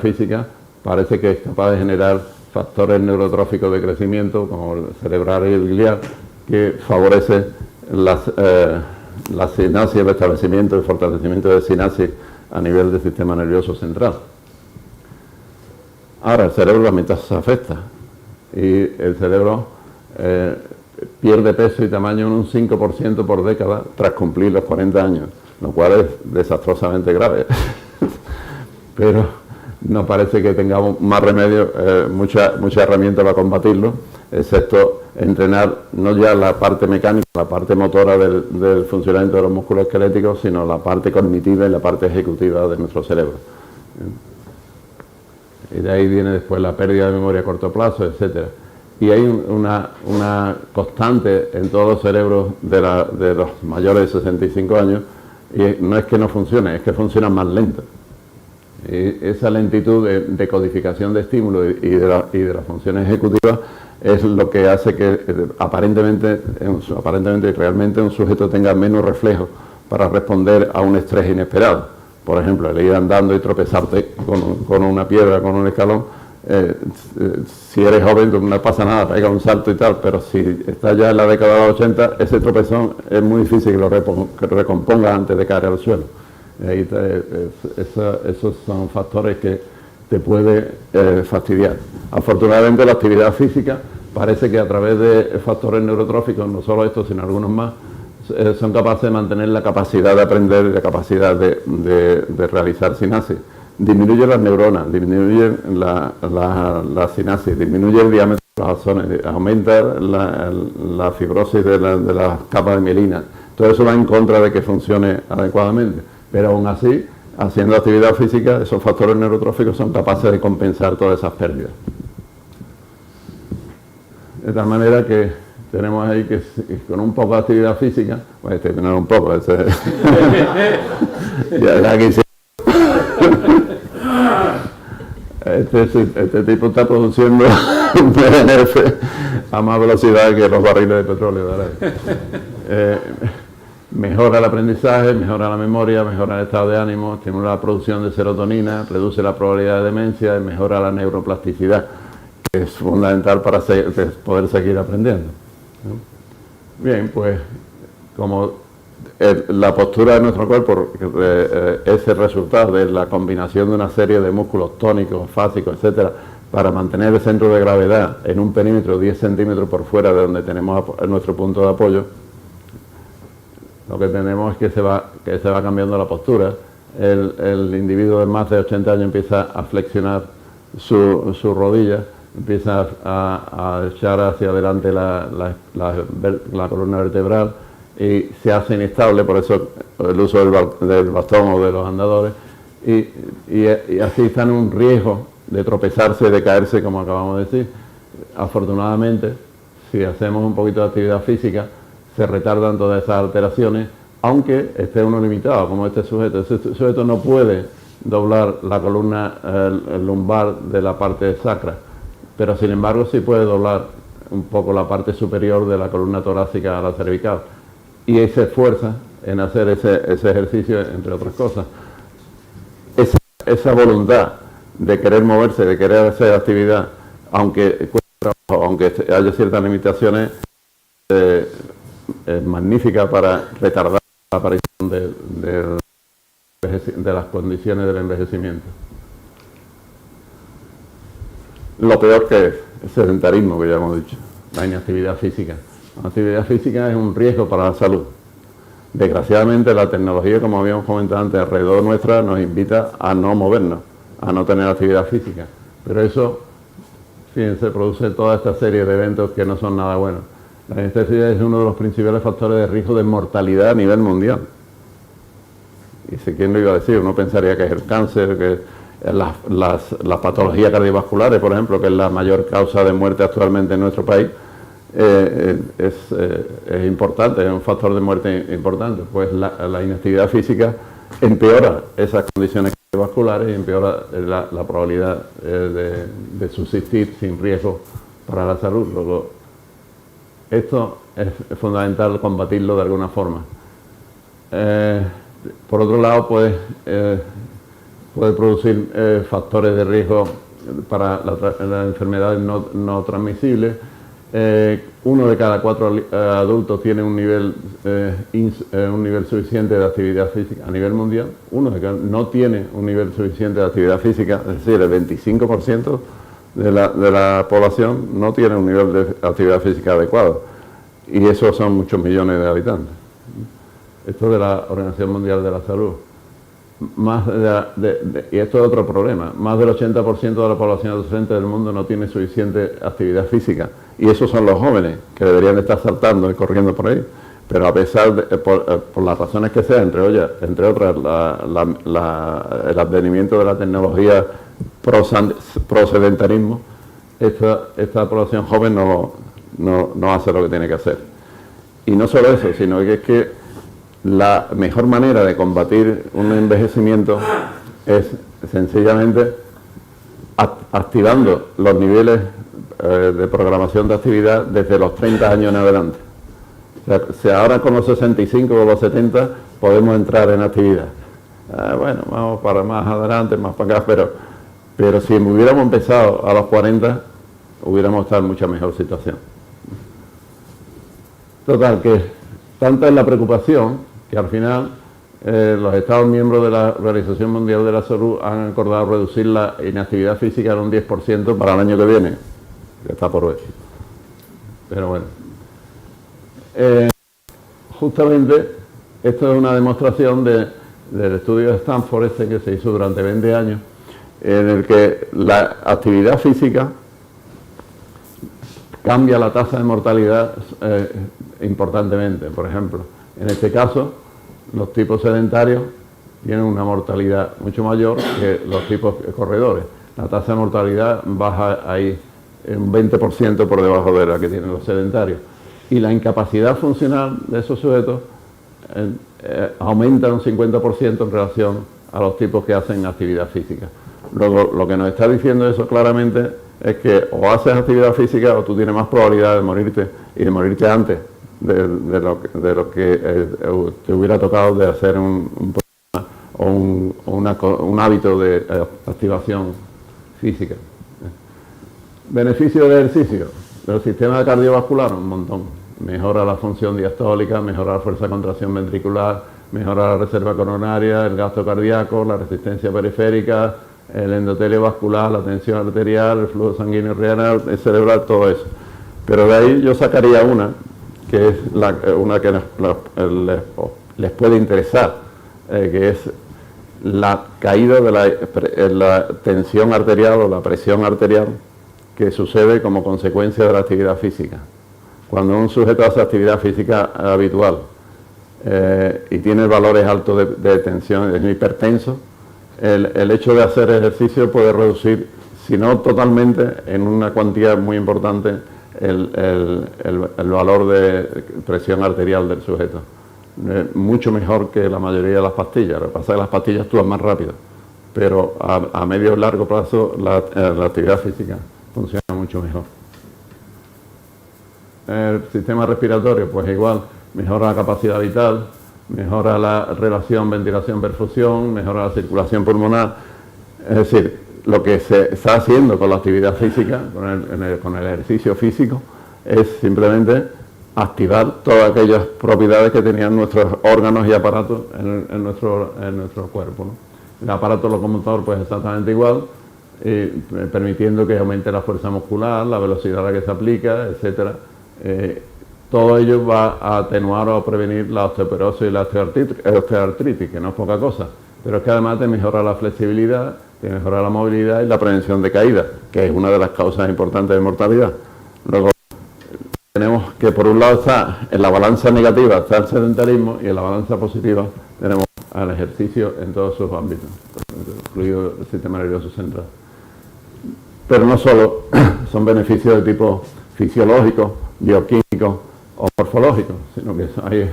física parece que es capaz de generar factores neurotróficos de crecimiento, como el cerebral y el glial, que favorece la sinapsis, el establecimiento y fortalecimiento de sinapsis a nivel del sistema nervioso central. Ahora, el cerebro también se afecta y el cerebro pierde peso y tamaño en un 5% por década tras cumplir los 40 años, lo cual es desastrosamente grave. Pero no parece que tengamos más remedio, mucha herramienta para combatirlo, excepto entrenar no ya la parte mecánica, la parte motora del funcionamiento de los músculos esqueléticos, sino la parte cognitiva y la parte ejecutiva de nuestro cerebro. Y de ahí viene después la pérdida de memoria a corto plazo, etcétera. Y hay una constante en todos los cerebros de los mayores de 65 años, y no es que no funcione, es que funcionan más lento. Y esa lentitud de codificación de estímulos y de las funciones ejecutivas es lo que hace que aparentemente y realmente un sujeto tenga menos reflejos para responder a un estrés inesperado. Por ejemplo, el ir andando y tropezarte con una piedra, con un escalón, si eres joven no pasa nada, pega un salto y tal, pero si estás ya en la década de los 80, ese tropezón es muy difícil que lo recomponga antes de caer al suelo. Esos son factores que te puede fastidiar. Afortunadamente la actividad física parece que a través de factores neurotróficos, no solo estos sino algunos más, son capaces de mantener la capacidad de aprender y la capacidad de realizar sinapsis. Disminuye las neuronas, disminuye la sinapsis, disminuye el diámetro de los axones, aumenta la fibrosis de las capas de mielina. Todo eso va en contra de que funcione adecuadamente. Pero aún así, haciendo actividad física, esos factores neurotróficos son capaces de compensar todas esas pérdidas. De tal manera que tenemos ahí que con un poco de actividad física, pues no un poco, ya quisiera. Este tipo está produciendo un PNF a más velocidad que los barriles de petróleo de ahora. Mejora el aprendizaje, mejora la memoria, mejora el estado de ánimo, estimula la producción de serotonina, reduce la probabilidad de demencia y mejora la neuroplasticidad, que es fundamental para poder seguir aprendiendo. Bien, pues como la postura de nuestro cuerpo es el resultado de la combinación de una serie de músculos tónicos, fásicos, etcétera, para mantener el centro de gravedad en un perímetro 10 centímetros por fuera de donde tenemos nuestro punto de apoyo. Lo que tenemos es que se va cambiando la postura. El individuo de más de 80 años empieza a flexionar su rodilla, empieza a echar hacia adelante la columna vertebral, y se hace inestable, por eso el uso del bastón o de los andadores, y así está en un riesgo de tropezarse y de caerse, como acabamos de decir. Afortunadamente, si hacemos un poquito de actividad física, se retardan todas esas alteraciones, aunque esté uno limitado, como este sujeto. Este sujeto no puede doblar la columna lumbar de la parte sacra, pero sin embargo sí puede doblar un poco la parte superior de la columna torácica a la cervical, y se esfuerza en hacer ese ejercicio, entre otras cosas. Esa voluntad de querer moverse, de querer hacer actividad, aunque cueste trabajo, aunque haya ciertas limitaciones, es magnífica para retardar la aparición de las condiciones del envejecimiento. Lo peor que es el sedentarismo, que ya hemos dicho, la inactividad física. La actividad física es un riesgo para la salud. Desgraciadamente la tecnología, como habíamos comentado antes, alrededor nuestra nos invita a no movernos, a no tener actividad física. Pero eso, fíjense, produce toda esta serie de eventos que no son nada buenos. La inactividad es uno de los principales factores de riesgo de mortalidad a nivel mundial. Y si quién lo iba a decir, uno pensaría que es el cáncer, que las patologías cardiovasculares, por ejemplo, que es la mayor causa de muerte actualmente en nuestro país, es importante, es un factor de muerte importante. Pues la inactividad física empeora esas condiciones cardiovasculares y empeora la probabilidad de subsistir sin riesgo para la salud. Luego, esto es fundamental combatirlo de alguna forma. Por otro lado, puede producir factores de riesgo para las enfermedades no transmisibles. 1 de cada 4 adultos tiene un nivel suficiente de actividad física a nivel mundial. 1 de cada no tiene un nivel suficiente de actividad física, es decir, el 25% de la población no tiene un nivel de actividad física adecuado, y esos son muchos millones de habitantes. Esto de la Organización Mundial de la Salud. Y esto es otro problema, más del 80% de la población adolescente del mundo no tiene suficiente actividad física, y esos son los jóvenes que deberían estar saltando y corriendo por ahí, pero a pesar de, por las razones que sean, entre otras el advenimiento de la tecnología pro sedentarismo, esta población joven no hace lo que tiene que hacer. Y no solo eso, sino que es que la mejor manera de combatir un envejecimiento es sencillamente activando los niveles de programación de actividad desde los 30 años en adelante. O sea, si ahora con los 65 o los 70 podemos entrar en actividad. Bueno, vamos para más adelante, más para acá, pero si hubiéramos empezado a los 40, hubiéramos estado en mucha mejor situación. Total, que tanta es la preocupación que al final los Estados miembros de la Organización Mundial de la Salud han acordado reducir la inactividad física en un 10% para el año que viene, que está por ver. Pero bueno, justamente esto es una demostración del estudio de Stanford que se hizo durante 20 años, en el que la actividad física cambia la tasa de mortalidad importantemente. Por ejemplo, en este caso, los tipos sedentarios tienen una mortalidad mucho mayor que los tipos corredores. La tasa de mortalidad baja ahí un 20% por debajo de la que tienen los sedentarios. Y la incapacidad funcional de esos sujetos aumenta un 50% en relación a los tipos que hacen actividad física. Luego, lo que nos está diciendo eso claramente es que o haces actividad física o tú tienes más probabilidad de morirte, y de morirte antes de lo que te hubiera tocado de hacer un hábito de activación física. Beneficio del ejercicio del sistema cardiovascular, un montón. Mejora la función diastólica, mejora la fuerza de contracción ventricular, mejora la reserva coronaria, el gasto cardíaco, la resistencia periférica, el endotelio vascular, la tensión arterial, el flujo sanguíneo renal, el cerebral, todo eso. Pero de ahí yo sacaría una, que es una que les puede interesar, que es la caída de la tensión arterial o la presión arterial que sucede como consecuencia de la actividad física. Cuando un sujeto hace actividad física habitual, y tiene valores altos de tensión, es hipertenso, el hecho de hacer ejercicio puede reducir, si no totalmente, en una cuantía muy importante el valor de presión arterial del sujeto. Mucho mejor que la mayoría de las pastillas. Lo que pasa es que las pastillas actúan más rápido, pero a medio y largo plazo la actividad física funciona mucho mejor. El sistema respiratorio, pues igual, mejora la capacidad vital, mejora la relación ventilación-perfusión, mejora la circulación pulmonar. Es decir, lo que se está haciendo con la actividad física, con el ejercicio físico, es simplemente activar todas aquellas propiedades que tenían nuestros órganos y aparatos en nuestro cuerpo, ¿no? El aparato locomotor, pues exactamente igual, permitiendo que aumente la fuerza muscular, la velocidad a la que se aplica, etcétera. Todo ello va a atenuar o a prevenir la osteoporosis y la osteoartritis, que no es poca cosa, pero es que además te mejora la flexibilidad, te mejora la movilidad y la prevención de caídas, que es una de las causas importantes de mortalidad. Luego tenemos que por un lado está en la balanza negativa está el sedentarismo y en la balanza positiva tenemos al ejercicio en todos sus ámbitos, incluido el sistema nervioso central. Pero no solo son beneficios de tipo fisiológico, bioquímico o morfológico, sino que hay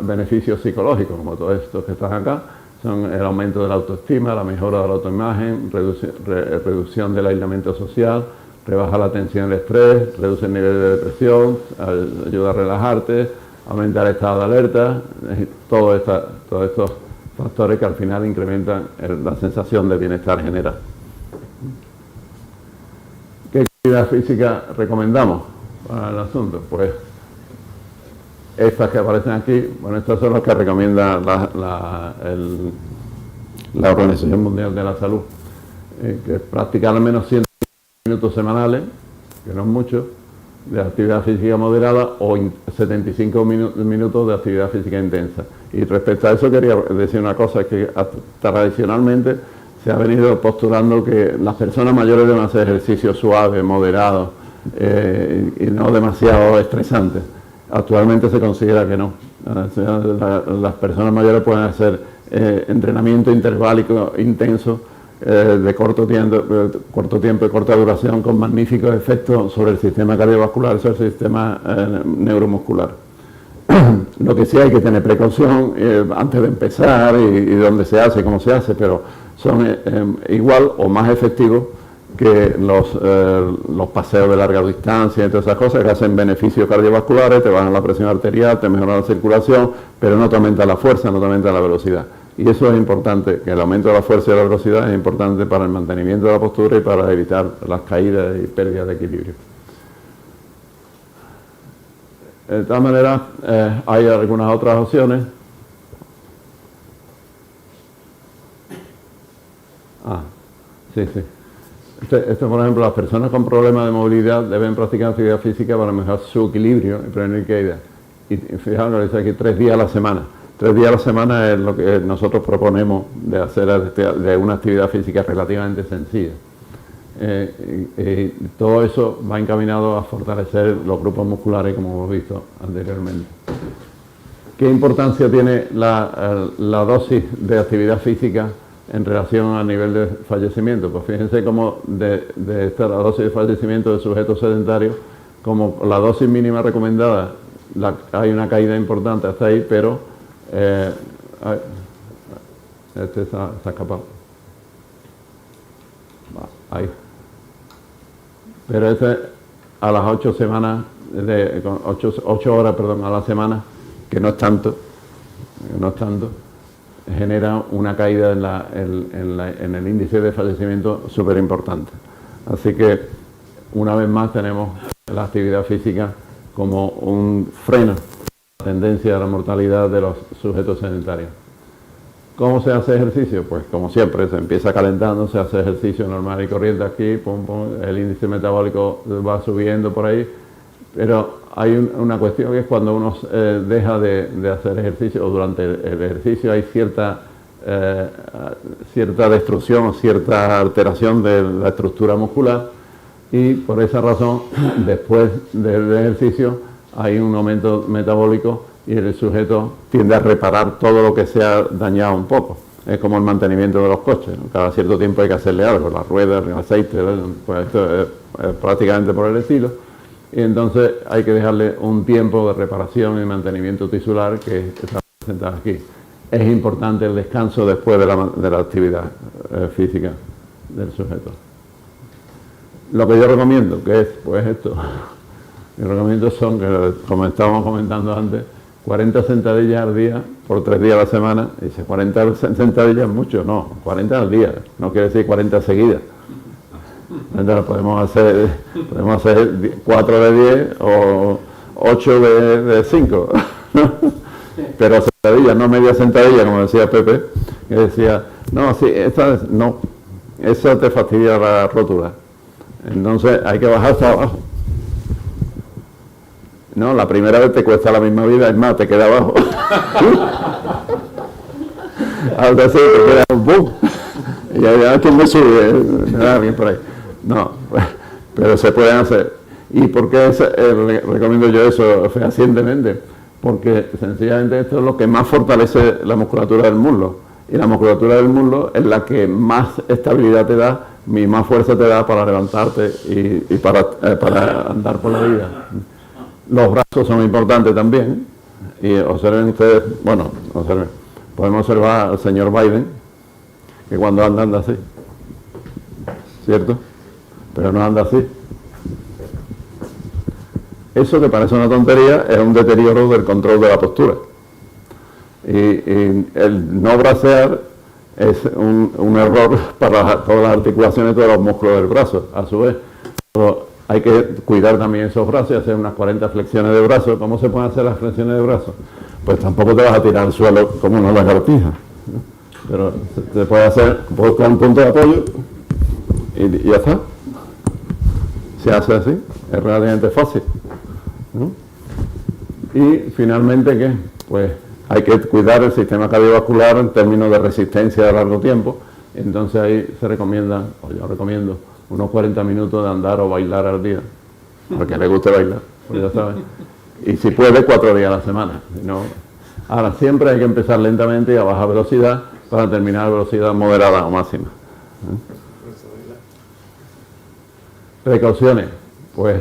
beneficios psicológicos, como todos estos que están acá, son el aumento de la autoestima, la mejora de la autoimagen, reducción del aislamiento social, rebaja la tensión y el estrés, reduce el nivel de depresión, ayuda a relajarte, aumenta el estado de alerta, todos estos factores que al final incrementan la sensación de bienestar general. ¿Qué actividad física recomendamos para el asunto? Pues estas que aparecen aquí, bueno, estas son las que recomienda la Organización Mundial de la Salud, que es practicar al menos 100 minutos semanales, que no es mucho, de actividad física moderada o 75 minutos de actividad física intensa. Y respecto a eso quería decir una cosa, que tradicionalmente se ha venido postulando que las personas mayores deben hacer ejercicio suave, moderado y no demasiado estresante. Actualmente se considera que no. Las personas mayores pueden hacer entrenamiento interválico intenso de corto tiempo y corta duración con magníficos efectos sobre el sistema cardiovascular, sobre el sistema neuromuscular. Lo que sí hay que tener precaución antes de empezar y dónde se hace, cómo se hace, pero son igual o más efectivos que los paseos de larga distancia y todas esas cosas que hacen beneficios cardiovasculares, te bajan la presión arterial, te mejoran la circulación, pero no te aumenta la fuerza, no te aumenta la velocidad. Y eso es importante, que el aumento de la fuerza y de la velocidad es importante para el mantenimiento de la postura y para evitar las caídas y pérdidas de equilibrio. De todas maneras, hay algunas otras opciones. Sí. Esto, por ejemplo, las personas con problemas de movilidad deben practicar actividad física para mejorar su equilibrio y prevenir caídas. Y fijaos que dice aquí 3 días a la semana. 3 días a la semana es lo que nosotros proponemos de hacer de una actividad física relativamente sencilla. Todo eso va encaminado a fortalecer los grupos musculares, como hemos visto anteriormente. ¿Qué importancia tiene la dosis de actividad física en relación al nivel de fallecimiento? Pues fíjense cómo de esta la dosis de fallecimiento de sujetos sedentarios, como la dosis mínima recomendada, hay una caída importante hasta ahí, pero este se ha escapado. Ahí. Pero este a las 8 semanas, 8 horas, perdón, a la semana, que no es tanto, genera una caída en el índice de fallecimiento súper importante. Así que, una vez más, tenemos la actividad física como un freno a la tendencia a la mortalidad de los sujetos sedentarios. ¿Cómo se hace ejercicio? Pues como siempre, se empieza calentando, se hace ejercicio normal y corriente aquí, pum, pum, el índice metabólico va subiendo por ahí, pero hay una cuestión que es cuando uno deja de hacer ejercicio, o durante el ejercicio hay cierta destrucción o cierta alteración de la estructura muscular, y por esa razón, después del ejercicio hay un aumento metabólico y el sujeto tiende a reparar todo lo que se ha dañado un poco. Es como el mantenimiento de los coches, ¿no? Cada cierto tiempo hay que hacerle algo, las ruedas, el aceite, pues esto es prácticamente por el estilo. Y entonces hay que dejarle un tiempo de reparación y mantenimiento tisular que está presentado aquí. Es importante el descanso después de la actividad física del sujeto. Lo que yo recomiendo, que es pues esto, mis recomiendos son, que como estábamos comentando antes, 40 sentadillas al día por 3 días a la semana. Y dice, 40 sentadillas es mucho, no, 40 al día, no quiere decir 40 seguidas. Entonces podemos hacer 4 de 10 o 8 de 5, pero sentadillas, no media sentadilla, como decía Pepe, que decía, no, sí, no, eso te fastidia la rótula. Entonces hay que bajar hasta abajo. No, la primera vez te cuesta la misma vida, es más, te queda abajo. Ahora sí, te queda un boom. Y ya quien me sube, me da alguien por ahí. No, pero se pueden hacer. ¿Y por qué recomiendo yo eso fehacientemente? Porque sencillamente esto es lo que más fortalece la musculatura del muslo. Y la musculatura del muslo es la que más estabilidad te da, y más fuerza te da para levantarte y para andar por la vida. Los brazos son importantes también. Y observen ustedes, podemos observar al señor Biden, que cuando anda así, ¿cierto? Pero no anda así. Eso que parece una tontería es un deterioro del control de la postura. Y el no bracear es un error para todas las articulaciones de los músculos del brazo. A su vez, hay que cuidar también esos brazos y hacer unas 40 flexiones de brazos. ¿Cómo se pueden hacer las flexiones de brazos? Pues tampoco te vas a tirar al suelo como una lagartija, ¿no? Pero se puede hacer con un punto de apoyo y ya está. Se hace así, es relativamente fácil, ¿no? Y finalmente, ¿qué? Pues hay que cuidar el sistema cardiovascular en términos de resistencia a largo tiempo. Entonces ahí se recomienda, o yo recomiendo, unos 40 minutos de andar o bailar al día, porque le guste bailar, pues ya saben. Y si puede, 4 días a la semana. ¿No? Ahora, siempre hay que empezar lentamente y a baja velocidad para terminar a velocidad moderada o máxima. Precauciones, pues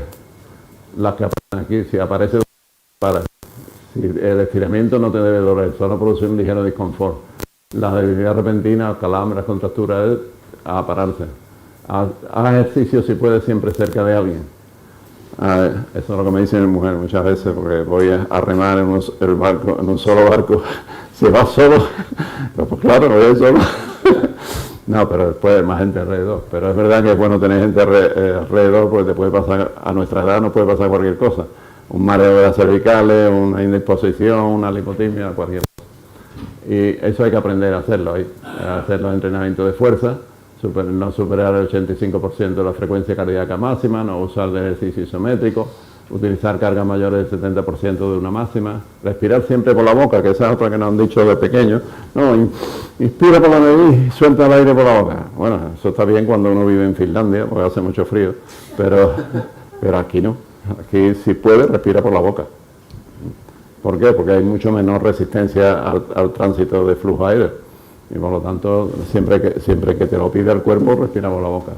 las que aparecen aquí, si aparece si el estiramiento no te debe doler, solo producir un ligero disconfort. La debilidad repentina, calambres, contracturas, a pararse. Haz ejercicio si puedes siempre cerca de alguien. Eso es lo que me dice mi mujer muchas veces, porque voy a remar en un solo barco. Si vas solo, pues claro, no voy solo. No, pero después hay más gente alrededor. Pero es verdad que es bueno tener gente alrededor, porque te puede pasar, a nuestra edad nos puede pasar cualquier cosa. Un mareo de las cervicales, una indisposición, una lipotimia, cualquier cosa. Y eso hay que aprender a hacerlo ahí, a hacer los entrenamientos de fuerza, no superar el 85% de la frecuencia cardíaca máxima, no usar el ejercicio isométrico, utilizar cargas mayores del 70% de una máxima, respirar siempre por la boca, que esa es otra que nos han dicho de pequeño. No, inspira por la nariz y suelta el aire por la boca. Bueno, eso está bien cuando uno vive en Finlandia, porque hace mucho frío, pero aquí no. Aquí si puede, respira por la boca. ¿Por qué? Porque hay mucho menor resistencia al tránsito de flujo aéreo. Y por lo tanto, siempre que te lo pide el cuerpo, respira por la boca.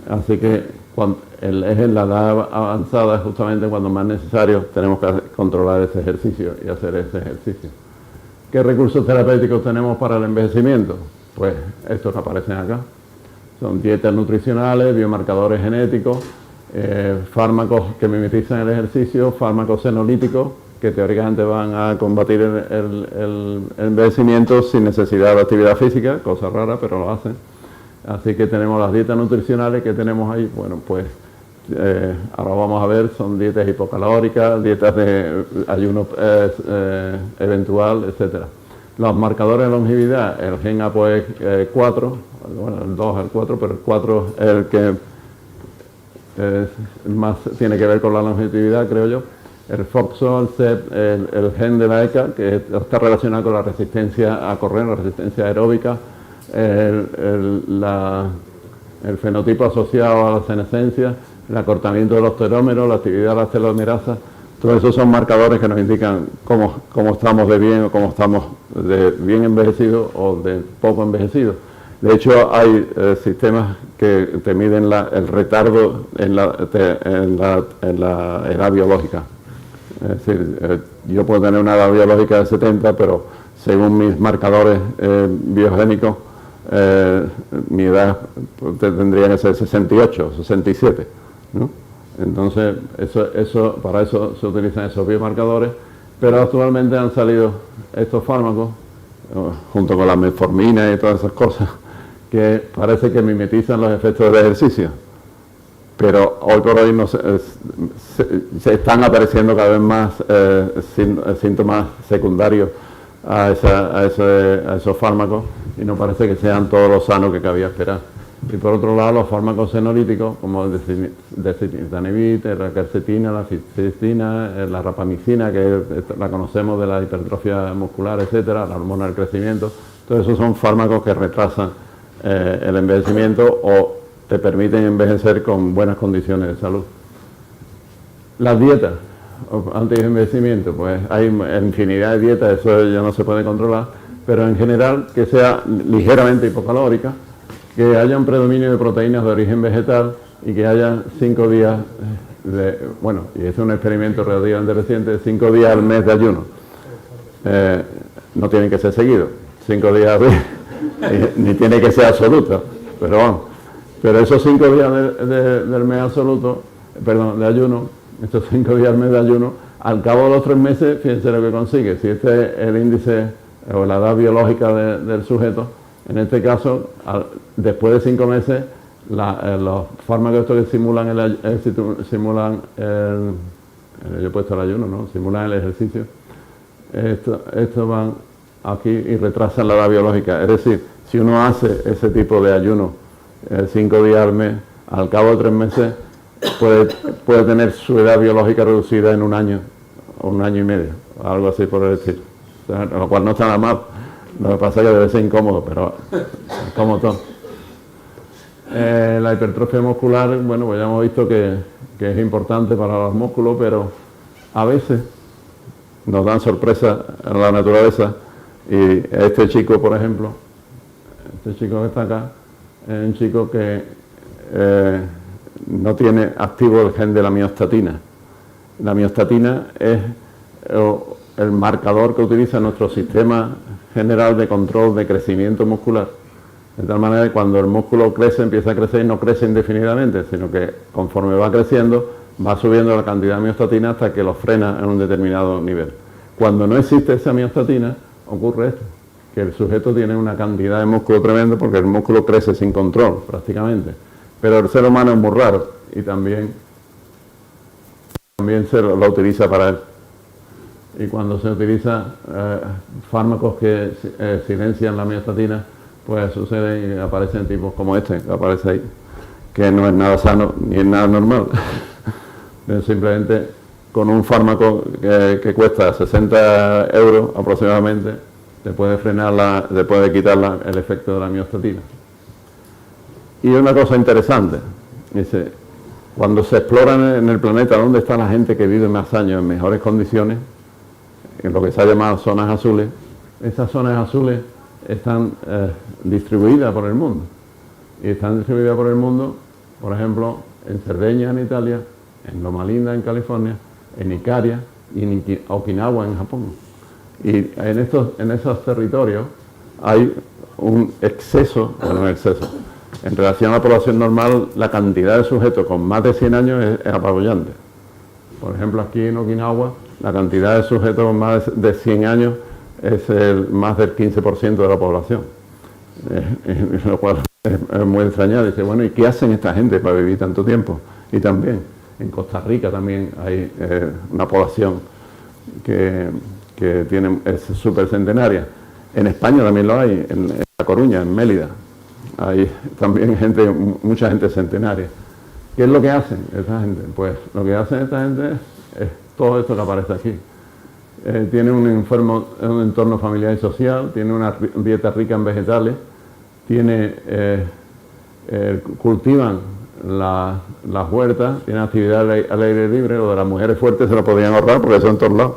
Así que es en la edad avanzada, justamente cuando más necesario, tenemos que controlar ese ejercicio y hacer ese ejercicio. ¿Qué recursos terapéuticos tenemos para el envejecimiento? Pues estos que aparecen acá. Son dietas nutricionales, biomarcadores genéticos, fármacos que mimetizan el ejercicio, fármacos senolíticos, que teóricamente van a combatir el envejecimiento sin necesidad de actividad física, cosa rara, pero lo hacen. Así que tenemos las dietas nutricionales que tenemos ahí. Bueno, pues ahora vamos a ver, son dietas hipocalóricas, dietas de ayuno eventual, etcétera. Los marcadores de longevidad, el gen ApoE4, bueno, el 2, el 4, pero el 4 es el que más tiene que ver con la longevidad, creo yo. El FOXO, el CEP, el gen de la ECA, que está relacionado con la resistencia a correr, la resistencia aeróbica, el fenotipo asociado a la senescencia, el acortamiento de los telómeros, la actividad de las telomerasas. Todos esos son marcadores que nos indican cómo estamos de bien o cómo estamos de bien envejecidos o de poco envejecidos. De hecho, hay sistemas que te miden el retardo en la edad biológica. Es decir, yo puedo tener una edad biológica de 70, pero según mis marcadores biogénicos, mi edad tendría que ser 68, 67, ¿no? Entonces, para eso se utilizan esos biomarcadores, pero actualmente han salido estos fármacos, junto con la metformina y todas esas cosas, que parece que mimetizan los efectos del ejercicio. Pero hoy por hoy se están apareciendo cada vez más síntomas secundarios a esos fármacos, y no parece que sean todos los sanos que cabía esperar. Y por otro lado, los fármacos senolíticos, como el desitanimib, la quercetina, la cistina, la rapamicina, que la conocemos de la hipertrofia muscular, etcétera, la hormona del crecimiento, todos esos son fármacos que retrasan el envejecimiento o te permiten envejecer con buenas condiciones de salud. Las dietas antes del envejecimiento, pues hay infinidad de dietas, eso ya no se puede controlar, pero en general que sea ligeramente hipocalórica, que haya un predominio de proteínas de origen vegetal y que haya 5 días y es un experimento relativamente reciente, 5 días al mes de ayuno. No tienen que ser seguidos, 5 días ni tiene que ser absoluto, pero vamos. Pero esos 5 días del mes absoluto, de ayuno, estos 5 días al mes de ayuno, al cabo de los 3 meses, fíjense lo que consigue. Si este es el índice o la edad biológica del sujeto, en este caso, después de 5 meses, los fármacos estos que simulan yo he puesto el ayuno, ¿no? Simulan el ejercicio. Estos van aquí y retrasan la edad biológica. Es decir, si uno hace ese tipo de ayuno 5 días al mes, al cabo de 3 meses, puede tener su edad biológica reducida en 1 año o 1 año y medio, algo así por decir. O sea, lo cual no está nada mal. Lo que pasa es que debe ser incómodo, pero es como todo. La hipertrofia muscular, bueno, pues ya hemos visto que es importante para los músculos, pero a veces nos dan sorpresa en la naturaleza. Y este chico, por ejemplo, este chico que está acá, es un chico que no tiene activo el gen de la miostatina. La miostatina es el marcador que utiliza nuestro sistema general de control de crecimiento muscular, de tal manera que cuando el músculo crece, empieza a crecer y no crece indefinidamente, sino que conforme va creciendo, va subiendo la cantidad de miostatina hasta que lo frena en un determinado nivel. Cuando no existe esa miostatina, ocurre esto, que el sujeto tiene una cantidad de músculo tremendo porque el músculo crece sin control prácticamente, pero el ser humano es muy raro y también se lo utiliza para él. Y cuando se utiliza fármacos que silencian la miostatina, pues sucede y aparecen tipos como este, que aparece ahí, que no es nada sano ni es nada normal. Simplemente con un fármaco que cuesta 60 euros aproximadamente, te puede quitar el efecto de la miostatina. Y una cosa interesante, dice, cuando se explora en el planeta dónde está la gente que vive más años en mejores condiciones, en lo que se ha llamado zonas azules, esas zonas azules están distribuidas por el mundo. Y están distribuidas por el mundo, por ejemplo, en Cerdeña, en Italia, en Loma Linda, en California, en Ikaria y en Okinawa, en Japón. Y en esos territorios hay un exceso, en relación a la población normal, la cantidad de sujetos con más de 100 años es apabullante. Por ejemplo, aquí en Okinawa, la cantidad de sujetos con más de 100 años es más del 15% de la población. Lo cual es muy extrañado. Dice, bueno, ¿y qué hacen esta gente para vivir tanto tiempo? Y también, en Costa Rica también hay una población que es súper centenaria. En España también lo hay, en La Coruña, en Mérida. Hay también mucha gente centenaria. ¿Qué es lo que hacen esta gente? Pues lo que hacen esta gente es todo esto que aparece aquí. Tiene un entorno familiar y social, tiene una dieta rica en vegetales, cultivan las huertas, tienen actividad al aire libre. Lo de las mujeres fuertes se lo podían ahorrar porque son en todos lados.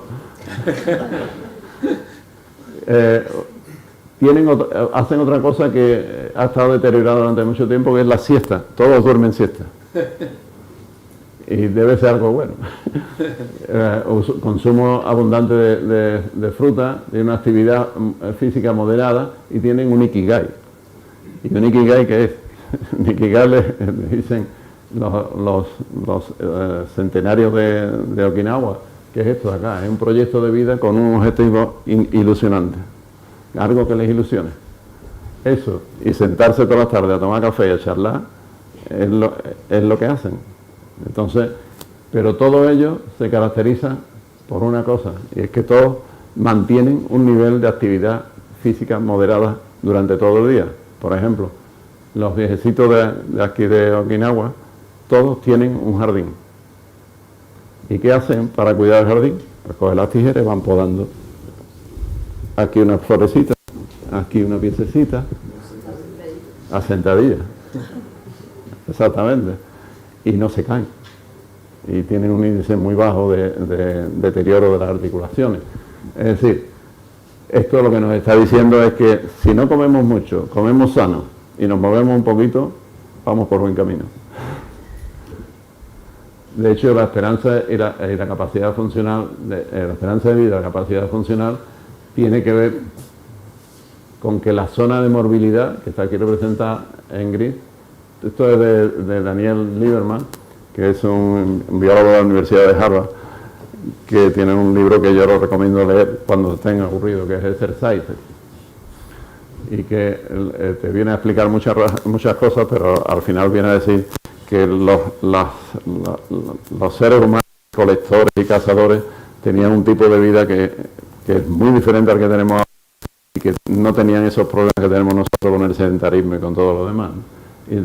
Hacen otra cosa que ha estado deteriorada durante mucho tiempo, que es la siesta. Todos duermen siesta. Y debe ser algo bueno. Consumo abundante de fruta, de una actividad física moderada, y tienen un ikigai. ¿Y un ikigai qué es? Un ikigai le dicen los centenarios de Okinawa. ¿Qué es esto de acá? Es un proyecto de vida con un objetivo ilusionante. Algo que les ilusione. Eso, y sentarse todas las tardes a tomar café y a charlar, es lo que hacen. Entonces, pero todo ello se caracteriza por una cosa, y es que todos mantienen un nivel de actividad física moderada durante todo el día. Por ejemplo, los viejecitos de aquí de Okinawa, todos tienen un jardín. ¿Y qué hacen para cuidar el jardín? Pues cogen las tijeras y van podando. Aquí una florecita, aquí una piececita, a sentadilla. Exactamente. Y no se caen. Y tienen un índice muy bajo de deterioro de las articulaciones. Es decir, esto lo que nos está diciendo es que si no comemos mucho, comemos sano y nos movemos un poquito, vamos por buen camino. De hecho, la esperanza y la capacidad funcional, la esperanza de vida, la capacidad funcional, tiene que ver con que la zona de morbilidad, que está aquí representada en gris, esto es de Daniel Lieberman, que es un biólogo de la Universidad de Harvard, que tiene un libro que yo lo recomiendo leer cuando estén aburridos, que es Exercises, y que te viene a explicar muchas cosas, pero al final viene a decir que los seres humanos, colectores y cazadores, tenían un tipo de vida que es muy diferente al que tenemos ahora, y que no tenían esos problemas que tenemos nosotros con el sedentarismo y con todo lo demás. Y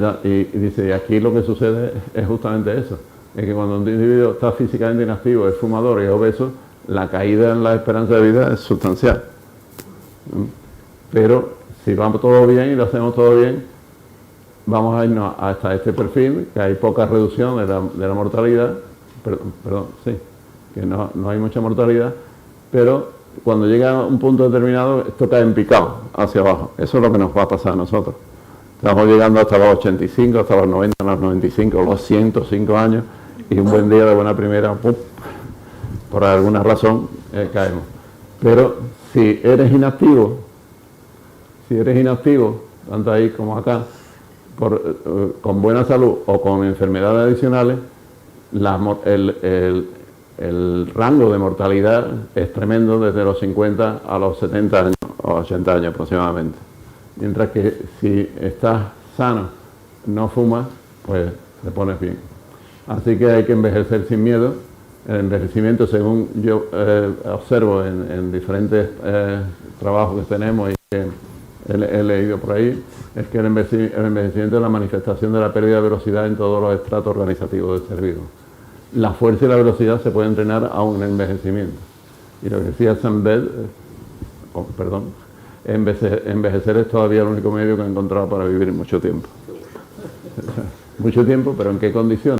dice, y aquí lo que sucede es justamente eso, es que cuando un individuo está físicamente inactivo, es fumador y es obeso, la caída en la esperanza de vida es sustancial. Pero si vamos todo bien y lo hacemos todo bien, vamos a irnos hasta este perfil, que hay poca reducción de la mortalidad, que no hay mucha mortalidad, pero cuando llega a un punto determinado, esto cae en picado hacia abajo. Eso es lo que nos va a pasar a nosotros. Estamos llegando hasta los 85, hasta los 90, los 95, los 105 años, y un buen día de buena primera, ¡pum!, por alguna razón caemos. Pero si eres inactivo, tanto ahí como acá, con buena salud o con enfermedades adicionales, el rango de mortalidad es tremendo desde los 50 a los 70 años o 80 años aproximadamente. Mientras que si estás sano, no fumas, pues te pones bien. Así que hay que envejecer sin miedo. El envejecimiento, según yo observo en diferentes trabajos que tenemos y que he leído por ahí, es que el envejecimiento es la manifestación de la pérdida de velocidad en todos los estratos organizativos del ser vivo. La fuerza y la velocidad se puede entrenar aún en el envejecimiento. Y lo que decía Sam Bell, envejecer es todavía el único medio que he encontrado para vivir mucho tiempo. Mucho tiempo, pero ¿en qué condiciones?